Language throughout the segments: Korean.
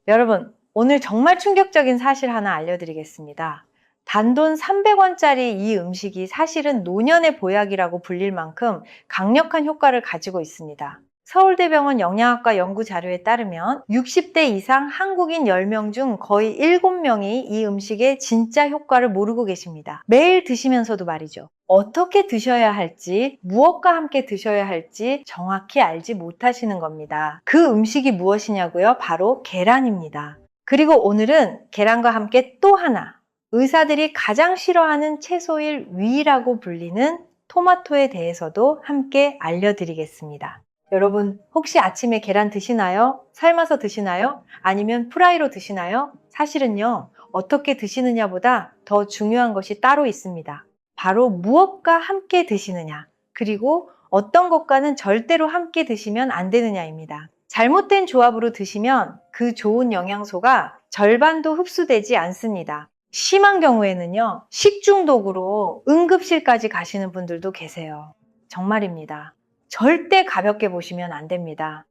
여러분, 오늘 정말 충격적인 사실 하나 알려드리겠습니다. 단돈 300원짜리 이 음식이 사실은 노년의 보약이라고 불릴 만큼 강력한 효과를 가지고 있습니다. 서울대병원 영양학과 연구 자료에 따르면 60대 이상 한국인 10명 중 거의 7명이 이 음식의 진짜 효과를 모르고 계십니다. 매일 드시면서도 말이죠. 어떻게 드셔야 할지, 무엇과 함께 드셔야 할지 정확히 알지 못하시는 겁니다. 그 음식이 무엇이냐고요? 바로 계란입니다. 그리고 오늘은 계란과 함께 또 하나, 의사들이 가장 싫어하는 채소일 위라고 불리는 토마토에 대해서도 함께 알려드리겠습니다. 여러분, 혹시 아침에 계란 드시나요? 삶아서 드시나요? 아니면 프라이로 드시나요? 사실은요, 어떻게 드시느냐보다 더 중요한 것이 따로 있습니다. 바로 무엇과 함께 드시느냐, 그리고 어떤 것과는 절대로 함께 드시면 안 되느냐입니다. 잘못된 조합으로 드시면 그 좋은 영양소가 절반도 흡수되지 않습니다. 심한 경우에는요, 식중독으로 응급실까지 가시는 분들도 계세요. 정말입니다. 절대 가볍게 보시면 안 됩니다.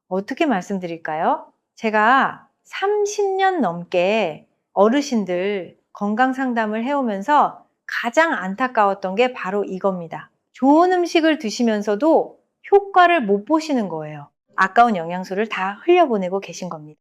어떻게 말씀드릴까요? 제가 30년 넘게 어르신들 건강 상담을 해오면서 가장 안타까웠던 게 바로 이겁니다. 좋은 음식을 드시면서도 효과를 못 보시는 거예요. 아까운 영양소를 다 흘려보내고 계신 겁니다.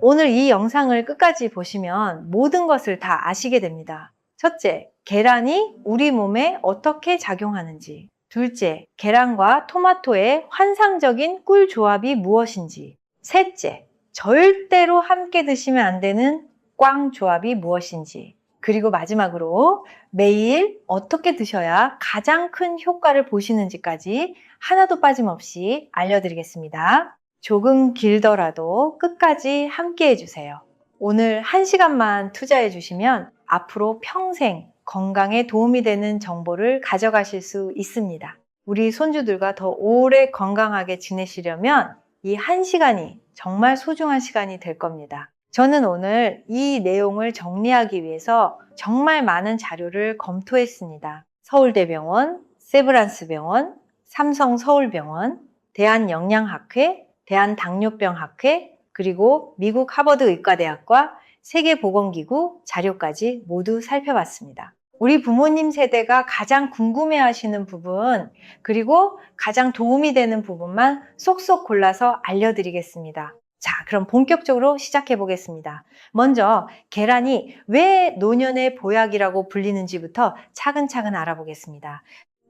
오늘 이 영상을 끝까지 보시면 모든 것을 다 아시게 됩니다. 첫째, 계란이 우리 몸에 어떻게 작용하는지. 둘째, 계란과 토마토의 환상적인 꿀 조합이 무엇인지. 셋째, 절대로 함께 드시면 안 되는 꽝 조합이 무엇인지. 그리고 마지막으로 매일 어떻게 드셔야 가장 큰 효과를 보시는지까지 하나도 빠짐없이 알려드리겠습니다. 조금 길더라도 끝까지 함께 해주세요. 오늘 1시간만 투자해 주시면 앞으로 평생 건강에 도움이 되는 정보를 가져가실 수 있습니다. 우리 손주들과 더 오래 건강하게 지내시려면 이 1시간이 정말 소중한 시간이 될 겁니다. 저는 오늘 이 내용을 정리하기 위해서 정말 많은 자료를 검토했습니다. 서울대병원, 세브란스병원, 삼성서울병원, 대한영양학회, 대한당뇨병학회, 그리고 미국 하버드 의과대학과 세계보건기구 자료까지 모두 살펴봤습니다. 우리 부모님 세대가 가장 궁금해하시는 부분, 그리고 가장 도움이 되는 부분만 쏙쏙 골라서 알려드리겠습니다. 자, 그럼 본격적으로 시작해 보겠습니다. 먼저 계란이 왜 노년의 보약이라고 불리는지부터 차근차근 알아보겠습니다.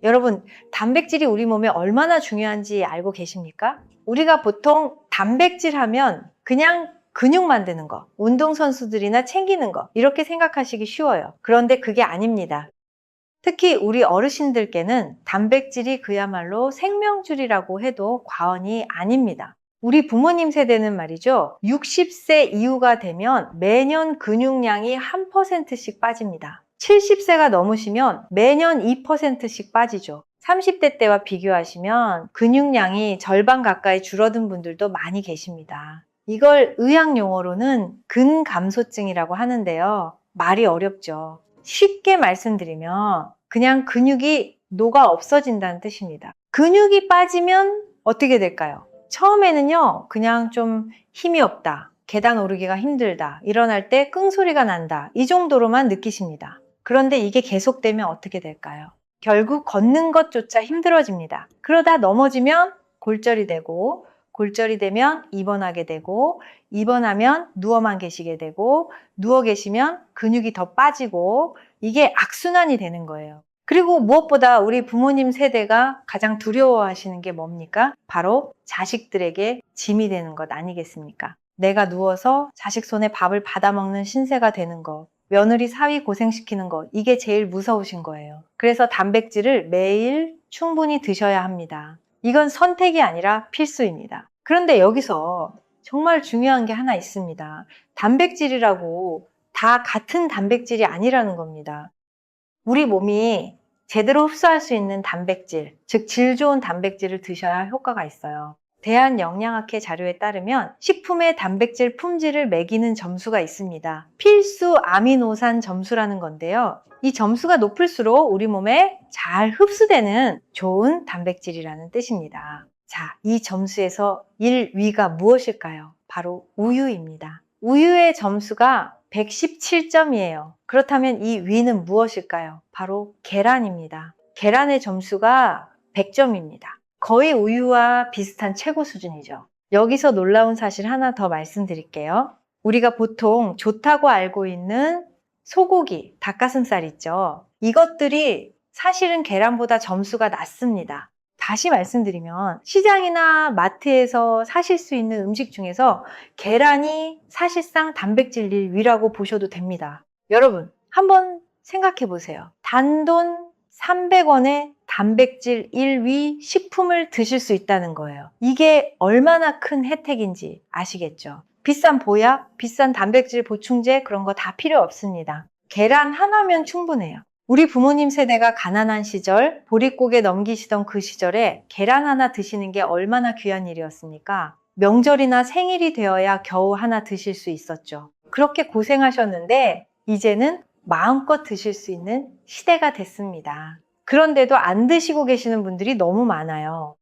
여러분, 단백질이 우리 몸에 얼마나 중요한지 알고 계십니까? 우리가 보통 단백질 하면 그냥 근육 만드는 거, 운동선수들이나 챙기는 거, 이렇게 생각하시기 쉬워요. 그런데 그게 아닙니다. 특히 우리 어르신들께는 단백질이 그야말로 생명줄이라고 해도 과언이 아닙니다. 우리 부모님 세대는 말이죠, 60세 이후가 되면 매년 근육량이 1%씩 빠집니다. 70세가 넘으시면 매년 2%씩 빠지죠. 30대 때와 비교하시면 근육량이 절반 가까이 줄어든 분들도 많이 계십니다. 이걸 의학 용어로는 근감소증이라고 하는데요. 말이 어렵죠. 쉽게 말씀드리면 그냥 근육이 녹아 없어진다는 뜻입니다. 근육이 빠지면 어떻게 될까요? 처음에는요, 그냥 좀 힘이 없다, 계단 오르기가 힘들다, 일어날 때 끙소리가 난다, 이 정도로만 느끼십니다. 그런데 이게 계속되면 어떻게 될까요? 결국 걷는 것조차 힘들어집니다. 그러다 넘어지면 골절이 되고, 골절이 되면 입원하게 되고, 입원하면 누워만 계시게 되고, 누워 계시면 근육이 더 빠지고, 이게 악순환이 되는 거예요. 그리고 무엇보다 우리 부모님 세대가 가장 두려워하시는 게 뭡니까? 바로 자식들에게 짐이 되는 것 아니겠습니까? 내가 누워서 자식 손에 밥을 받아먹는 신세가 되는 것, 며느리 사위 고생시키는 것, 이게 제일 무서우신 거예요. 그래서 단백질을 매일 충분히 드셔야 합니다. 이건 선택이 아니라 필수입니다. 그런데 여기서 정말 중요한 게 하나 있습니다. 단백질이라고 다 같은 단백질이 아니라는 겁니다. 우리 몸이 제대로 흡수할 수 있는 단백질, 즉 질 좋은 단백질을 드셔야 효과가 있어요. 대한영양학회 자료에 따르면 식품의 단백질 품질을 매기는 점수가 있습니다. 필수 아미노산 점수라는 건데요. 이 점수가 높을수록 우리 몸에 잘 흡수되는 좋은 단백질이라는 뜻입니다. 자, 이 점수에서 1위가 무엇일까요? 바로 우유입니다. 우유의 점수가 117점이에요. 그렇다면 이 위는 무엇일까요? 바로 계란입니다. 계란의 점수가 100점입니다. 거의 우유와 비슷한 최고 수준이죠. 여기서 놀라운 사실 하나 더 말씀드릴게요. 우리가 보통 좋다고 알고 있는 소고기, 닭가슴살 있죠. 이것들이 사실은 계란보다 점수가 낮습니다. 다시 말씀드리면 시장이나 마트에서 사실 수 있는 음식 중에서 계란이 사실상 단백질 1위라고 보셔도 됩니다. 여러분, 한번 생각해 보세요. 단돈 300원에 단백질 1위 식품을 드실 수 있다는 거예요. 이게 얼마나 큰 혜택인지 아시겠죠? 비싼 보약, 비싼 단백질 보충제 그런 거 다 필요 없습니다. 계란 하나면 충분해요. 우리 부모님 세대가 가난한 시절, 보릿고개 넘기시던 그 시절에 계란 하나 드시는 게 얼마나 귀한 일이었습니까? 명절이나 생일이 되어야 겨우 하나 드실 수 있었죠. 그렇게 고생하셨는데 이제는 마음껏 드실 수 있는 시대가 됐습니다. 그런데도 안 드시고 계시는 분들이 너무 많아요.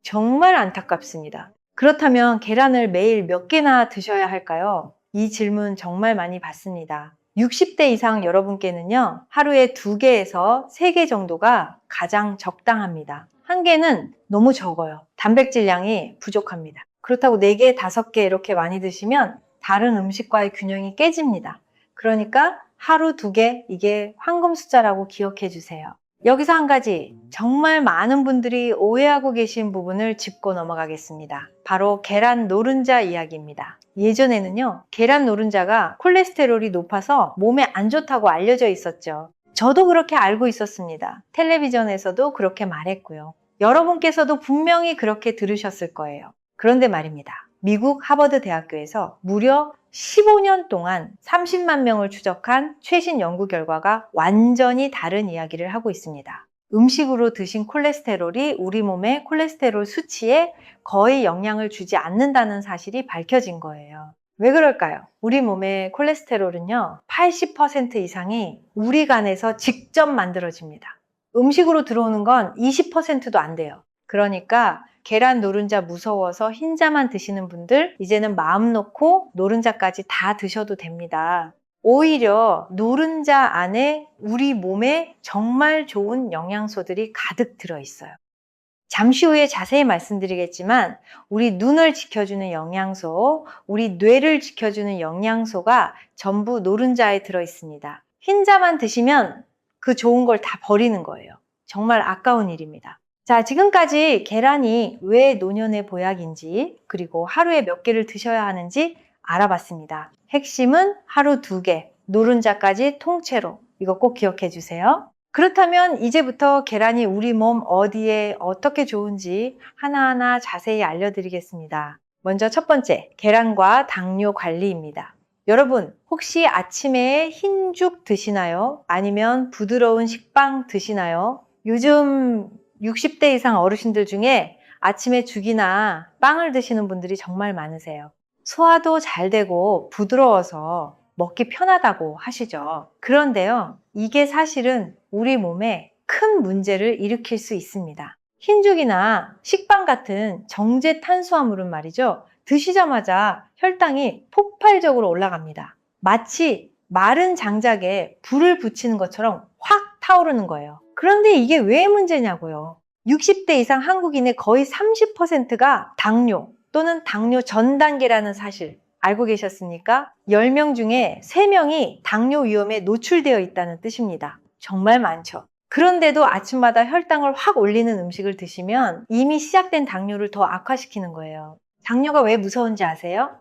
정말 안타깝습니다. 그렇다면 계란을 매일 몇 개나 드셔야 할까요? 이 질문 정말 많이 받습니다. 60대 이상 여러분께는요, 하루에 2개에서 3개 정도가 가장 적당합니다. 1개는 너무 적어요. 단백질량이 부족합니다. 그렇다고 4개, 5개 이렇게 많이 드시면 다른 음식과의 균형이 깨집니다. 그러니까 하루 2개, 이게 황금 숫자라고 기억해 주세요. 여기서 한 가지 정말 많은 분들이 오해하고 계신 부분을 짚고 넘어가겠습니다. 바로 계란 노른자 이야기입니다. 예전에는요, 계란 노른자가 콜레스테롤이 높아서 몸에 안 좋다고 알려져 있었죠. 저도 그렇게 알고 있었습니다. 텔레비전에서도 그렇게 말했고요. 여러분께서도 분명히 그렇게 들으셨을 거예요. 그런데 말입니다. 미국 하버드 대학교에서 무려 15년 동안 30만 명을 추적한 최신 연구 결과가 완전히 다른 이야기를 하고 있습니다. 음식으로 드신 콜레스테롤이 우리 몸의 콜레스테롤 수치에 거의 영향을 주지 않는다는 사실이 밝혀진 거예요. 왜 그럴까요? 우리 몸의 콜레스테롤은요, 80% 이상이 우리 간에서 직접 만들어집니다. 음식으로 들어오는 건 20%도 안 돼요. 그러니까 계란 노른자 무서워서 흰자만 드시는 분들, 이제는 마음 놓고 노른자까지 다 드셔도 됩니다. 오히려 노른자 안에 우리 몸에 정말 좋은 영양소들이 가득 들어있어요. 잠시 후에 자세히 말씀드리겠지만 우리 눈을 지켜주는 영양소, 우리 뇌를 지켜주는 영양소가 전부 노른자에 들어있습니다. 흰자만 드시면 그 좋은 걸 다 버리는 거예요. 정말 아까운 일입니다. 자, 지금까지 계란이 왜 노년의 보약인지, 그리고 하루에 몇 개를 드셔야 하는지 알아봤습니다. 핵심은 하루 2개, 노른자까지 통째로. 이거 꼭 기억해 주세요. 그렇다면 이제부터 계란이 우리 몸 어디에 어떻게 좋은지 하나하나 자세히 알려드리겠습니다. 먼저 첫 번째, 계란과 당뇨 관리입니다. 여러분, 혹시 아침에 흰죽 드시나요? 아니면 부드러운 식빵 드시나요? 요즘 60대 이상 어르신들 중에 아침에 죽이나 빵을 드시는 분들이 정말 많으세요. 소화도 잘 되고 부드러워서 먹기 편하다고 하시죠. 그런데요, 이게 사실은 우리 몸에 큰 문제를 일으킬 수 있습니다. 흰죽이나 식빵 같은 정제 탄수화물은 말이죠, 드시자마자 혈당이 폭발적으로 올라갑니다. 마치 마른 장작에 불을 붙이는 것처럼 확 타오르는 거예요. 그런데 이게 왜 문제냐고요. 60대 이상 한국인의 거의 30%가 당뇨 또는 당뇨 전 단계라는 사실 알고 계셨습니까? 10명 중에 3명이 당뇨 위험에 노출되어 있다는 뜻입니다. 정말 많죠. 그런데도 아침마다 혈당을 확 올리는 음식을 드시면 이미 시작된 당뇨를 더 악화시키는 거예요. 당뇨가 왜 무서운지 아세요?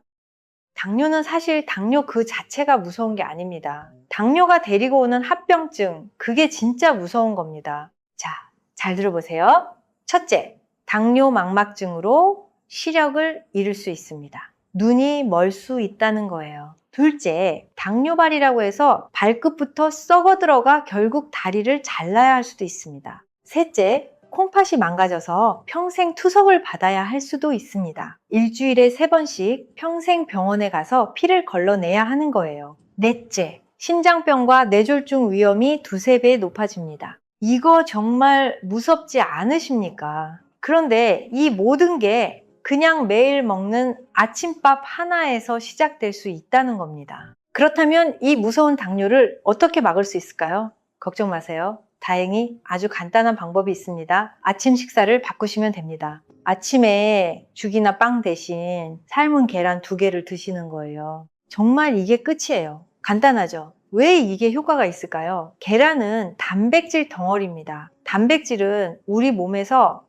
당뇨는 사실 당뇨 그 자체가 무서운 게 아닙니다. 당뇨가 데리고 오는 합병증, 그게 진짜 무서운 겁니다. 자, 잘 들어보세요. 첫째, 당뇨 망막증으로 시력을 잃을 수 있습니다. 눈이 멀 수 있다는 거예요. 둘째, 당뇨발이라고 해서 발끝부터 썩어 들어가 결국 다리를 잘라야 할 수도 있습니다. 셋째, 콩팥이 망가져서 평생 투석을 받아야 할 수도 있습니다. 일주일에 3번씩 평생 병원에 가서 피를 걸러내야 하는 거예요. 넷째, 심장병과 뇌졸중 위험이 2~3배 높아집니다. 이거 정말 무섭지 않으십니까? 그런데 이 모든 게 그냥 매일 먹는 아침밥 하나에서 시작될 수 있다는 겁니다. 그렇다면 이 무서운 당뇨를 어떻게 막을 수 있을까요? 걱정 마세요. 다행히 아주 간단한 방법이 있습니다. 아침 식사를 바꾸시면 됩니다. 아침에 죽이나 빵 대신 삶은 계란 2개를 드시는 거예요. 정말 이게 끝이에요. 간단하죠? 왜 이게 효과가 있을까요? 계란은 단백질 덩어리입니다. 단백질은 우리 몸에서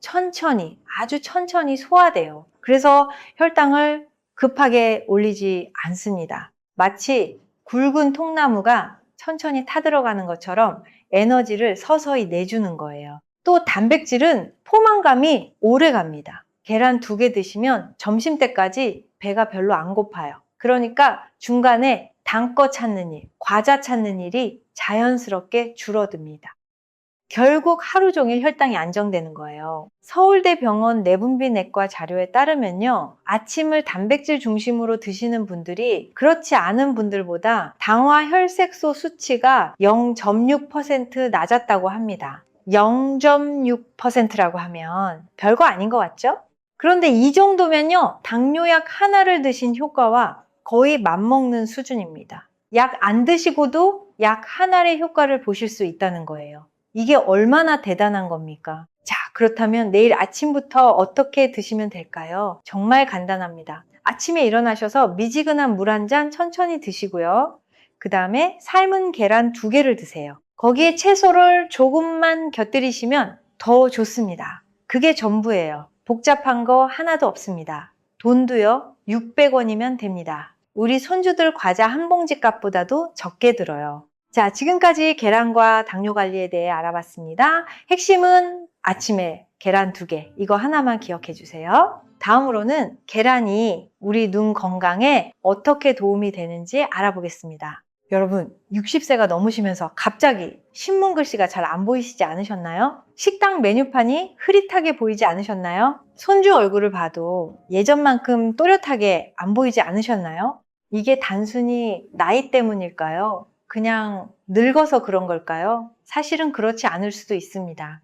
아주 천천히 소화돼요. 그래서 혈당을 급하게 올리지 않습니다. 마치 굵은 통나무가 천천히 타들어가는 것처럼 에너지를 서서히 내주는 거예요. 또 단백질은 포만감이 오래 갑니다. 계란 2개 드시면 점심때까지 배가 별로 안 고파요. 그러니까 중간에 단 거 찾는 일, 과자 찾는 일이 자연스럽게 줄어듭니다. 결국 하루 종일 혈당이 안정되는 거예요. 서울대병원 내분비내과 자료에 따르면요, 아침을 단백질 중심으로 드시는 분들이 그렇지 않은 분들보다 당화 혈색소 수치가 0.6% 낮았다고 합니다. 0.6%라고 하면 별거 아닌 것 같죠? 그런데 이 정도면요, 당뇨약 하나를 드신 효과와 거의 맞먹는 수준입니다. 약 안 드시고도 약 하나의 효과를 보실 수 있다는 거예요. 이게 얼마나 대단한 겁니까? 자, 그렇다면 내일 아침부터 어떻게 드시면 될까요? 정말 간단합니다. 아침에 일어나셔서 미지근한 물 한 잔 천천히 드시고요. 그 다음에 삶은 계란 2개를 드세요. 거기에 채소를 조금만 곁들이시면 더 좋습니다. 그게 전부예요. 복잡한 거 하나도 없습니다. 돈도요, 600원이면 됩니다. 우리 손주들 과자 한 봉지 값보다도 적게 들어요. 자, 지금까지 계란과 당뇨 관리에 대해 알아봤습니다. 핵심은 아침에 계란 2개, 이거 하나만 기억해 주세요. 다음으로는 계란이 우리 눈 건강에 어떻게 도움이 되는지 알아보겠습니다. 여러분, 60세가 넘으시면서 갑자기 신문 글씨가 잘 안 보이시지 않으셨나요? 식당 메뉴판이 흐릿하게 보이지 않으셨나요? 손주 얼굴을 봐도 예전만큼 또렷하게 안 보이지 않으셨나요? 이게 단순히 나이 때문일까요? 그냥 늙어서 그런 걸까요? 사실은 그렇지 않을 수도 있습니다.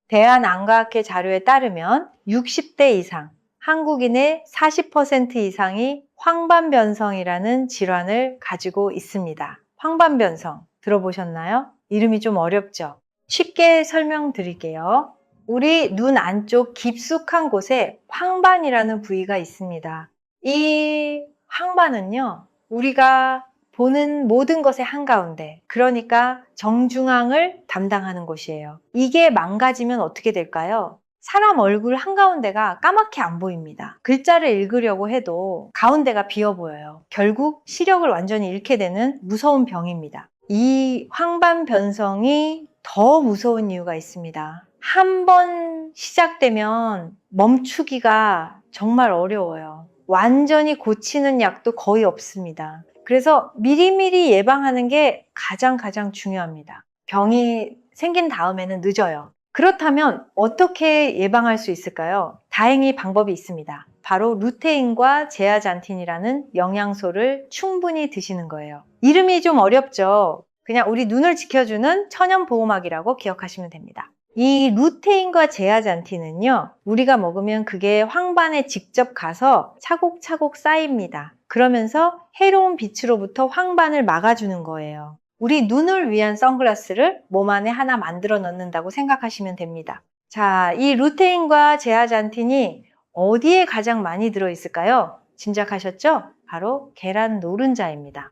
대한안과학회 자료에 따르면 60대 이상, 한국인의 40% 이상이 황반변성이라는 질환을 가지고 있습니다. 황반변성 들어보셨나요? 이름이 좀 어렵죠? 쉽게 설명드릴게요. 우리 눈 안쪽 깊숙한 곳에 황반이라는 부위가 있습니다. 이 황반은요, 우리가 보는 모든 것의 한가운데, 그러니까 정중앙을 담당하는 곳이에요. 이게 망가지면 어떻게 될까요? 사람 얼굴 한가운데가 까맣게 안 보입니다. 글자를 읽으려고 해도 가운데가 비어 보여요. 결국 시력을 완전히 잃게 되는 무서운 병입니다. 이 황반변성이 더 무서운 이유가 있습니다. 한 번 시작되면 멈추기가 정말 어려워요. 완전히 고치는 약도 거의 없습니다. 그래서 미리미리 예방하는 게 가장 중요합니다. 병이 생긴 다음에는 늦어요. 그렇다면 어떻게 예방할 수 있을까요? 다행히 방법이 있습니다. 바로 루테인과 제아잔틴이라는 영양소를 충분히 드시는 거예요. 이름이 좀 어렵죠? 그냥 우리 눈을 지켜주는 천연보호막이라고 기억하시면 됩니다. 이 루테인과 제아잔틴은요, 우리가 먹으면 그게 황반에 직접 가서 차곡차곡 쌓입니다. 그러면서 해로운 빛으로부터 황반을 막아주는 거예요. 우리 눈을 위한 선글라스를 몸 안에 하나 만들어 넣는다고 생각하시면 됩니다. 자, 이 루테인과 제아잔틴이 어디에 가장 많이 들어있을까요? 짐작하셨죠? 바로 계란 노른자입니다.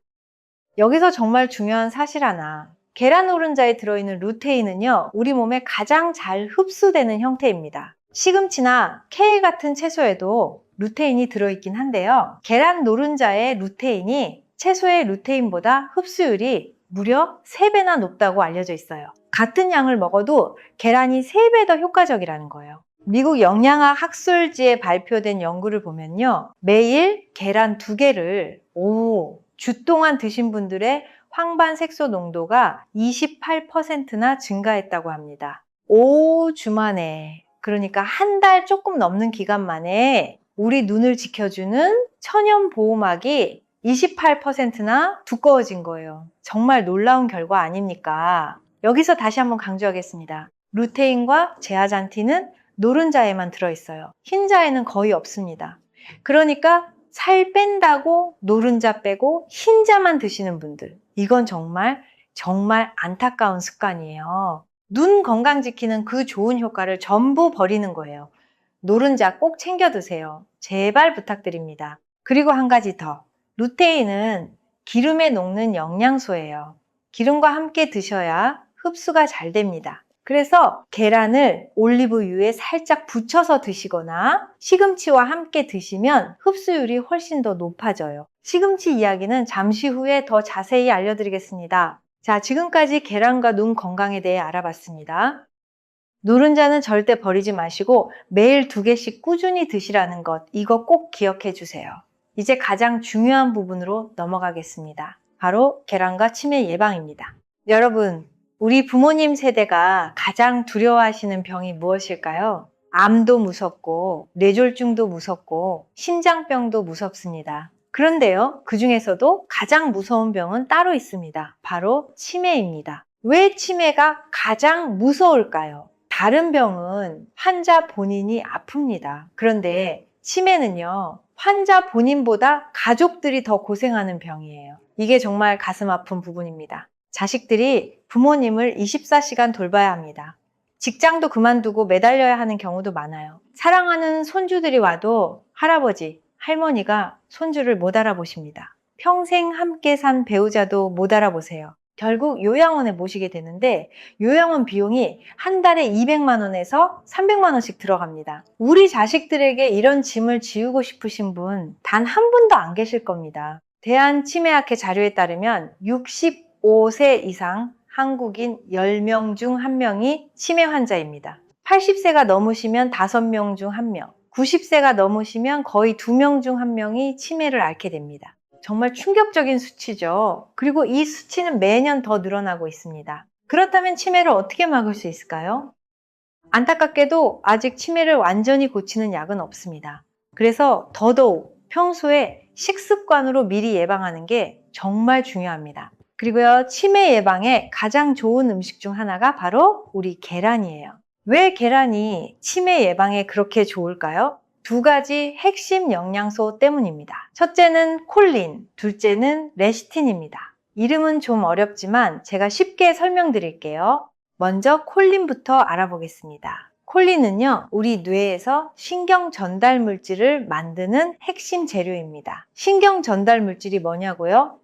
여기서 정말 중요한 사실 하나. 계란 노른자에 들어있는 루테인은요, 우리 몸에 가장 잘 흡수되는 형태입니다. 시금치나 케일 같은 채소에도 루테인이 들어있긴 한데요. 계란 노른자의 루테인이 채소의 루테인보다 흡수율이 무려 3배나 높다고 알려져 있어요. 같은 양을 먹어도 계란이 3배 더 효과적이라는 거예요. 미국 영양학 학술지에 발표된 연구를 보면요, 매일 계란 2개를 주 동안 드신 분들의 황반 색소 농도가 28%나 증가했다고 합니다. 5주 만에, 그러니까 한 달 조금 넘는 기간 만에 우리 눈을 지켜주는 천연 보호막이 28%나 두꺼워진 거예요. 정말 놀라운 결과 아닙니까? 여기서 다시 한번 강조하겠습니다. 루테인과 제아잔틴은 노른자에만 들어있어요. 흰자에는 거의 없습니다. 그러니까 살 뺀다고 노른자 빼고 흰자만 드시는 분들, 이건 정말 안타까운 습관이에요. 눈 건강 지키는 그 좋은 효과를 전부 버리는 거예요. 노른자 꼭 챙겨 드세요. 제발 부탁드립니다. 그리고 한 가지 더. 루테인은 기름에 녹는 영양소예요. 기름과 함께 드셔야 흡수가 잘 됩니다. 그래서 계란을 올리브유에 살짝 붙여서 드시거나 시금치와 함께 드시면 흡수율이 훨씬 더 높아져요. 시금치 이야기는 잠시 후에 더 자세히 알려드리겠습니다. 자, 지금까지 계란과 눈 건강에 대해 알아봤습니다. 노른자는 절대 버리지 마시고 매일 2개씩 꾸준히 드시라는 것, 이거 꼭 기억해 주세요. 이제 가장 중요한 부분으로 넘어가겠습니다. 바로 계란과 치매 예방입니다. 여러분, 우리 부모님 세대가 가장 두려워하시는 병이 무엇일까요? 암도 무섭고 뇌졸중도 무섭고 신장병도 무섭습니다. 그런데요, 그 중에서도 가장 무서운 병은 따로 있습니다. 바로 치매입니다. 왜 치매가 가장 무서울까요? 다른 병은 환자 본인이 아픕니다. 그런데 치매는요, 환자 본인보다 가족들이 더 고생하는 병이에요. 이게 정말 가슴 아픈 부분입니다. 자식들이 부모님을 24시간 돌봐야 합니다. 직장도 그만두고 매달려야 하는 경우도 많아요. 사랑하는 손주들이 와도 할아버지, 할머니가 손주를 못 알아보십니다. 평생 함께 산 배우자도 못 알아보세요. 결국 요양원에 모시게 되는데 요양원 비용이 한 달에 200만 원에서 300만 원씩 들어갑니다. 우리 자식들에게 이런 짐을 지우고 싶으신 분 단 한 분도 안 계실 겁니다. 대한치매학회 자료에 따르면 65세 이상 한국인 10명 중 1명이 치매 환자입니다. 80세가 넘으시면 5명 중 1명, 90세가 넘으시면 거의 2명 중 1명이 치매를 앓게 됩니다. 정말 충격적인 수치죠. 그리고 이 수치는 매년 더 늘어나고 있습니다. 그렇다면 치매를 어떻게 막을 수 있을까요? 안타깝게도 아직 치매를 완전히 고치는 약은 없습니다. 그래서 더더욱 평소에 식습관으로 미리 예방하는 게 정말 중요합니다. 그리고요, 치매 예방에 가장 좋은 음식 중 하나가 바로 우리 계란이에요. 왜 계란이 치매 예방에 그렇게 좋을까요? 2가지 핵심 영양소 때문입니다. 첫째는 콜린, 둘째는 레시틴입니다. 이름은 좀 어렵지만 제가 쉽게 설명드릴게요. 먼저 콜린부터 알아보겠습니다. 콜린은요, 우리 뇌에서 신경 전달 물질을 만드는 핵심 재료입니다. 신경 전달 물질이 뭐냐고요?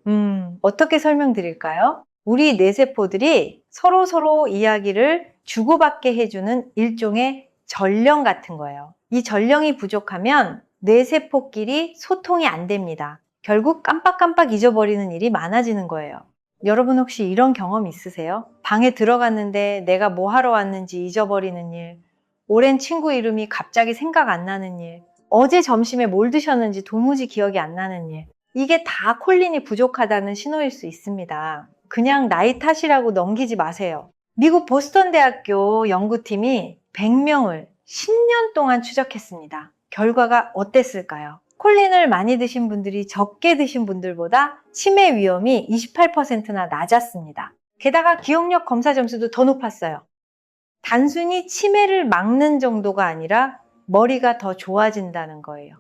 어떻게 설명드릴까요? 우리 뇌세포들이 서로 이야기를 주고받게 해주는 일종의 전령 같은 거예요. 이 전령이 부족하면 뇌세포끼리 소통이 안 됩니다. 결국 깜빡깜빡 잊어버리는 일이 많아지는 거예요. 여러분 혹시 이런 경험 있으세요? 방에 들어갔는데 내가 뭐 하러 왔는지 잊어버리는 일, 오랜 친구 이름이 갑자기 생각 안 나는 일, 어제 점심에 뭘 드셨는지 도무지 기억이 안 나는 일, 이게 다 콜린이 부족하다는 신호일 수 있습니다. 그냥 나이 탓이라고 넘기지 마세요. 미국 보스턴 대학교 연구팀이 100명을 10년 동안 추적했습니다. 결과가 어땠을까요? 콜린을 많이 드신 분들이 적게 드신 분들보다 치매 위험이 28%나 낮았습니다. 게다가 기억력 검사 점수도 더 높았어요. 단순히 치매를 막는 정도가 아니라 머리가 더 좋아진다는 거예요.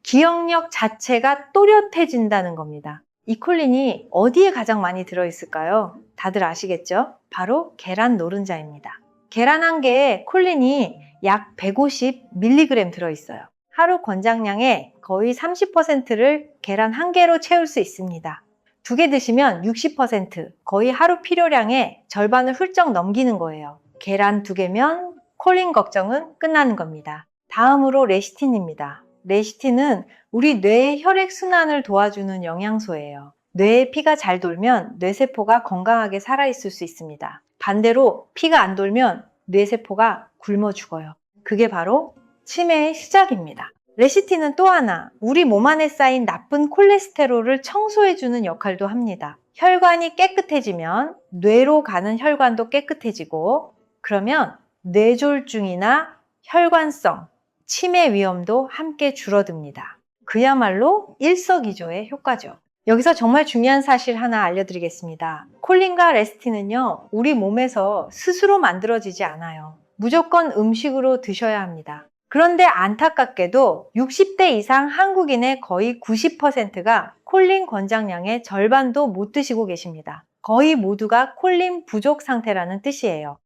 기억력 자체가 또렷해진다는 겁니다. 이 콜린이 어디에 가장 많이 들어있을까요? 다들 아시겠죠? 바로 계란 노른자입니다. 계란 한 개에 콜린이 약 150mg 들어있어요. 하루 권장량의 거의 30%를 계란 한 개로 채울 수 있습니다. 2개 드시면 60%, 거의 하루 필요량의 절반을 훌쩍 넘기는 거예요. 계란 2개면 콜린 걱정은 끝나는 겁니다. 다음으로 레시틴입니다. 레시틴은 우리 뇌의 혈액순환을 도와주는 영양소예요. 뇌에 피가 잘 돌면 뇌세포가 건강하게 살아있을 수 있습니다. 반대로 피가 안 돌면 뇌세포가 굶어 죽어요. 그게 바로 치매의 시작입니다. 레시틴은 또 하나, 우리 몸 안에 쌓인 나쁜 콜레스테롤을 청소해주는 역할도 합니다. 혈관이 깨끗해지면 뇌로 가는 혈관도 깨끗해지고, 그러면 뇌졸중이나 혈관성, 치매 위험도 함께 줄어듭니다. 그야말로 일석이조의 효과죠. 여기서 정말 중요한 사실 하나 알려드리겠습니다. 콜린과 레시틴은요, 우리 몸에서 스스로 만들어지지 않아요. 무조건 음식으로 드셔야 합니다. 그런데 안타깝게도 60대 이상 한국인의 거의 90%가 콜린 권장량의 절반도 못 드시고 계십니다. 거의 모두가 콜린 부족 상태라는 뜻이에요.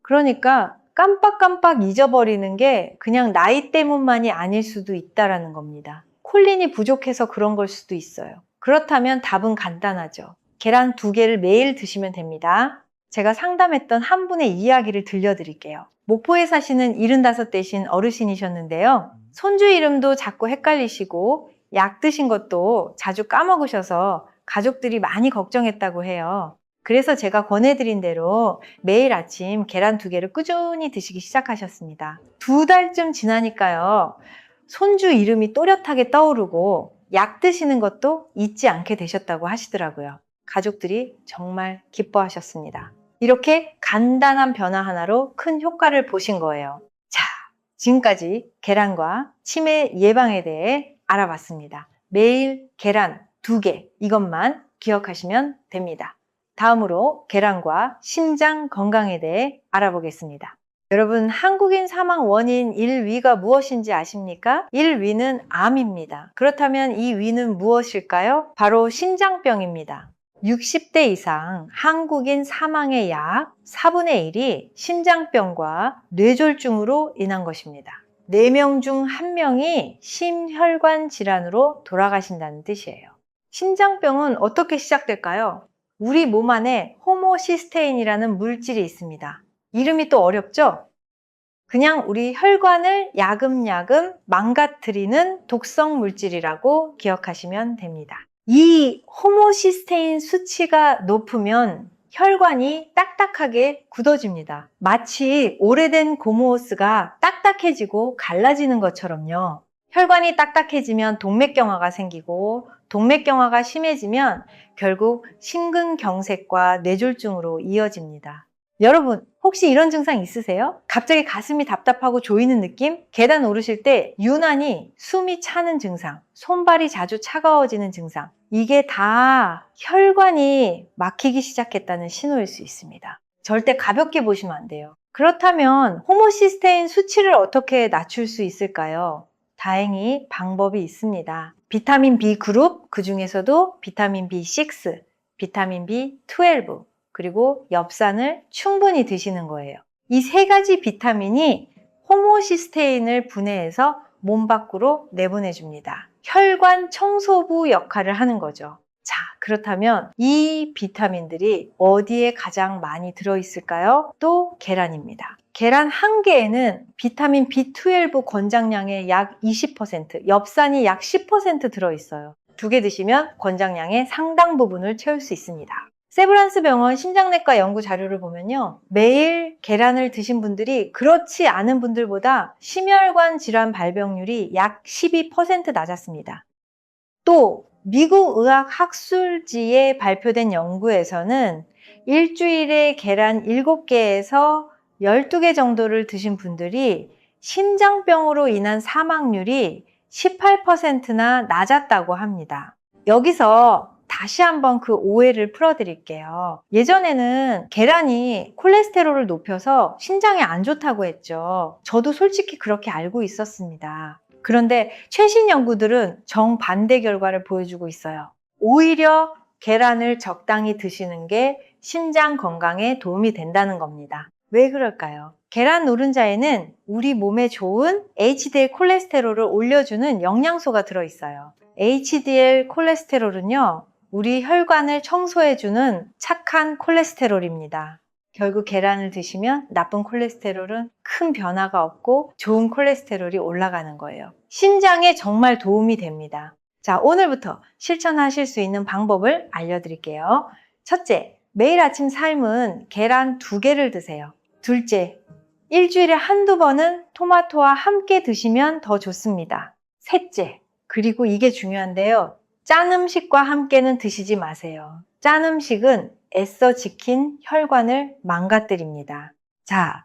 그러니까 깜빡깜빡 잊어버리는 게 그냥 나이 때문만이 아닐 수도 있다는 겁니다. 콜린이 부족해서 그런 걸 수도 있어요. 그렇다면 답은 간단하죠. 계란 2개를 매일 드시면 됩니다. 제가 상담했던 한 분의 이야기를 들려드릴게요. 목포에 사시는 75대신 어르신이셨는데요. 손주 이름도 자꾸 헷갈리시고 약 드신 것도 자주 까먹으셔서 가족들이 많이 걱정했다고 해요. 그래서 제가 권해드린 대로 매일 아침 계란 2개를 꾸준히 드시기 시작하셨습니다. 2달쯤 지나니까요. 손주 이름이 또렷하게 떠오르고 약 드시는 것도 잊지 않게 되셨다고 하시더라고요. 가족들이 정말 기뻐하셨습니다. 이렇게 간단한 변화 하나로 큰 효과를 보신 거예요. 자, 지금까지 계란과 치매 예방에 대해 알아봤습니다. 매일 계란 2개, 이것만 기억하시면 됩니다. 다음으로 계란과 심장 건강에 대해 알아보겠습니다. 여러분, 한국인 사망 원인 1위가 무엇인지 아십니까? 1위는 암입니다. 그렇다면 이 위는 무엇일까요? 바로 심장병입니다. 60대 이상 한국인 사망의 약 4분의 1이 심장병과 뇌졸중으로 인한 것입니다. 4명 중 1명이 심혈관 질환으로 돌아가신다는 뜻이에요. 심장병은 어떻게 시작될까요? 우리 몸 안에 호모시스테인이라는 물질이 있습니다. 이름이 또 어렵죠? 그냥 우리 혈관을 야금야금 망가뜨리는 독성 물질이라고 기억하시면 됩니다. 이 호모시스테인 수치가 높으면 혈관이 딱딱하게 굳어집니다. 마치 오래된 고무호스가 딱딱해지고 갈라지는 것처럼요. 혈관이 딱딱해지면 동맥경화가 생기고 동맥경화가 심해지면 결국 심근경색과 뇌졸중으로 이어집니다. 여러분, 혹시 이런 증상 있으세요? 갑자기 가슴이 답답하고 조이는 느낌? 계단 오르실 때 유난히 숨이 차는 증상, 손발이 자주 차가워지는 증상, 이게 다 혈관이 막히기 시작했다는 신호일 수 있습니다. 절대 가볍게 보시면 안 돼요. 그렇다면 호모시스테인 수치를 어떻게 낮출 수 있을까요? 다행히 방법이 있습니다. 비타민 B 그룹, 그 중에서도 비타민 B6, 비타민 B12, 그리고 엽산을 충분히 드시는 거예요. 이 3가지 비타민이 호모시스테인을 분해해서 몸 밖으로 내보내줍니다. 혈관 청소부 역할을 하는 거죠. 자, 그렇다면 이 비타민들이 어디에 가장 많이 들어있을까요? 또 계란입니다. 계란 한 개에는 비타민 B12 권장량의 약 20%, 엽산이 약 10% 들어있어요. 2개 드시면 권장량의 상당 부분을 채울 수 있습니다. 세브란스 병원 심장내과 연구 자료를 보면요. 매일 계란을 드신 분들이 그렇지 않은 분들보다 심혈관 질환 발병률이 약 12% 낮았습니다. 또 미국 의학 학술지에 발표된 연구에서는 일주일에 계란 7개에서 12개 정도를 드신 분들이 심장병으로 인한 사망률이 18%나 낮았다고 합니다. 여기서 다시 한번 그 오해를 풀어드릴게요. 예전에는 계란이 콜레스테롤을 높여서 심장에 안 좋다고 했죠. 저도 솔직히 그렇게 알고 있었습니다. 그런데 최신 연구들은 정반대 결과를 보여주고 있어요. 오히려 계란을 적당히 드시는 게 심장 건강에 도움이 된다는 겁니다. 왜 그럴까요? 계란 노른자에는 우리 몸에 좋은 HDL 콜레스테롤을 올려주는 영양소가 들어있어요. HDL 콜레스테롤은요, 우리 혈관을 청소해주는 착한 콜레스테롤입니다. 결국 계란을 드시면 나쁜 콜레스테롤은 큰 변화가 없고 좋은 콜레스테롤이 올라가는 거예요. 심장에 정말 도움이 됩니다. 자, 오늘부터 실천하실 수 있는 방법을 알려드릴게요. 첫째, 매일 아침 삶은 계란 2개를 드세요. 둘째, 일주일에 한두 번은 토마토와 함께 드시면 더 좋습니다. 셋째, 그리고 이게 중요한데요. 짠 음식과 함께는 드시지 마세요. 짠 음식은 애써 지킨 혈관을 망가뜨립니다. 자,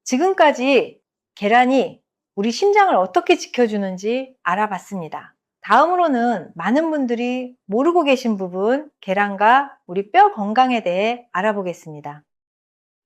지금까지 계란이 우리 심장을 어떻게 지켜주는지 알아봤습니다. 다음으로는 많은 분들이 모르고 계신 부분, 계란과 우리 뼈 건강에 대해 알아보겠습니다.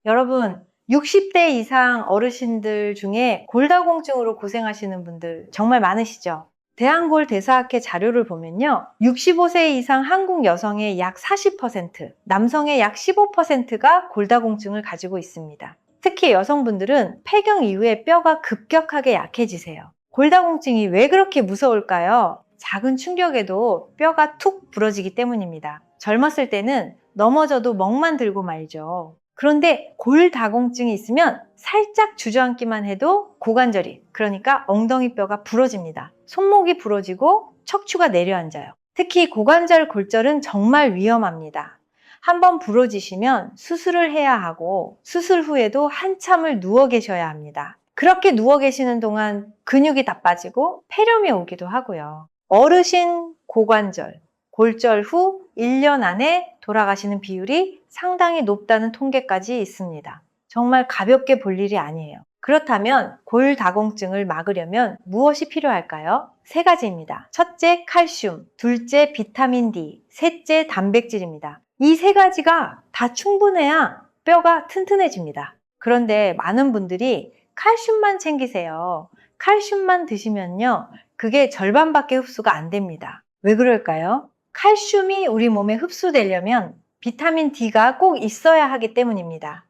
여러분, 60대 이상 어르신들 중에 골다공증으로 고생하시는 분들 정말 많으시죠? 대한골대사학회 자료를 보면요. 65세 이상 한국 여성의 약 40%, 남성의 약 15%가 골다공증을 가지고 있습니다. 특히 여성분들은 폐경 이후에 뼈가 급격하게 약해지세요. 골다공증이 왜 그렇게 무서울까요? 작은 충격에도 뼈가 툭 부러지기 때문입니다. 젊었을 때는 넘어져도 멍만 들고 말죠. 그런데 골다공증이 있으면 살짝 주저앉기만 해도 고관절이, 그러니까 엉덩이 뼈가 부러집니다. 손목이 부러지고 척추가 내려앉아요. 특히 고관절 골절은 정말 위험합니다. 한번 부러지시면 수술을 해야 하고 수술 후에도 한참을 누워 계셔야 합니다. 그렇게 누워 계시는 동안 근육이 다 빠지고 폐렴이 오기도 하고요. 어르신 고관절, 골절 후 1년 안에 돌아가시는 비율이 상당히 높다는 통계까지 있습니다. 정말 가볍게 볼 일이 아니에요. 그렇다면 골다공증을 막으려면 무엇이 필요할까요? 3가지입니다. 첫째, 칼슘, 둘째, 비타민 D, 셋째, 단백질입니다. 이 3가지가 다 충분해야 뼈가 튼튼해집니다. 그런데 많은 분들이 칼슘만 챙기세요. 칼슘만 드시면요, 그게 절반밖에 흡수가 안 됩니다. 왜 그럴까요? 칼슘이 우리 몸에 흡수되려면 비타민 D가 꼭 있어야 하기 때문입니다.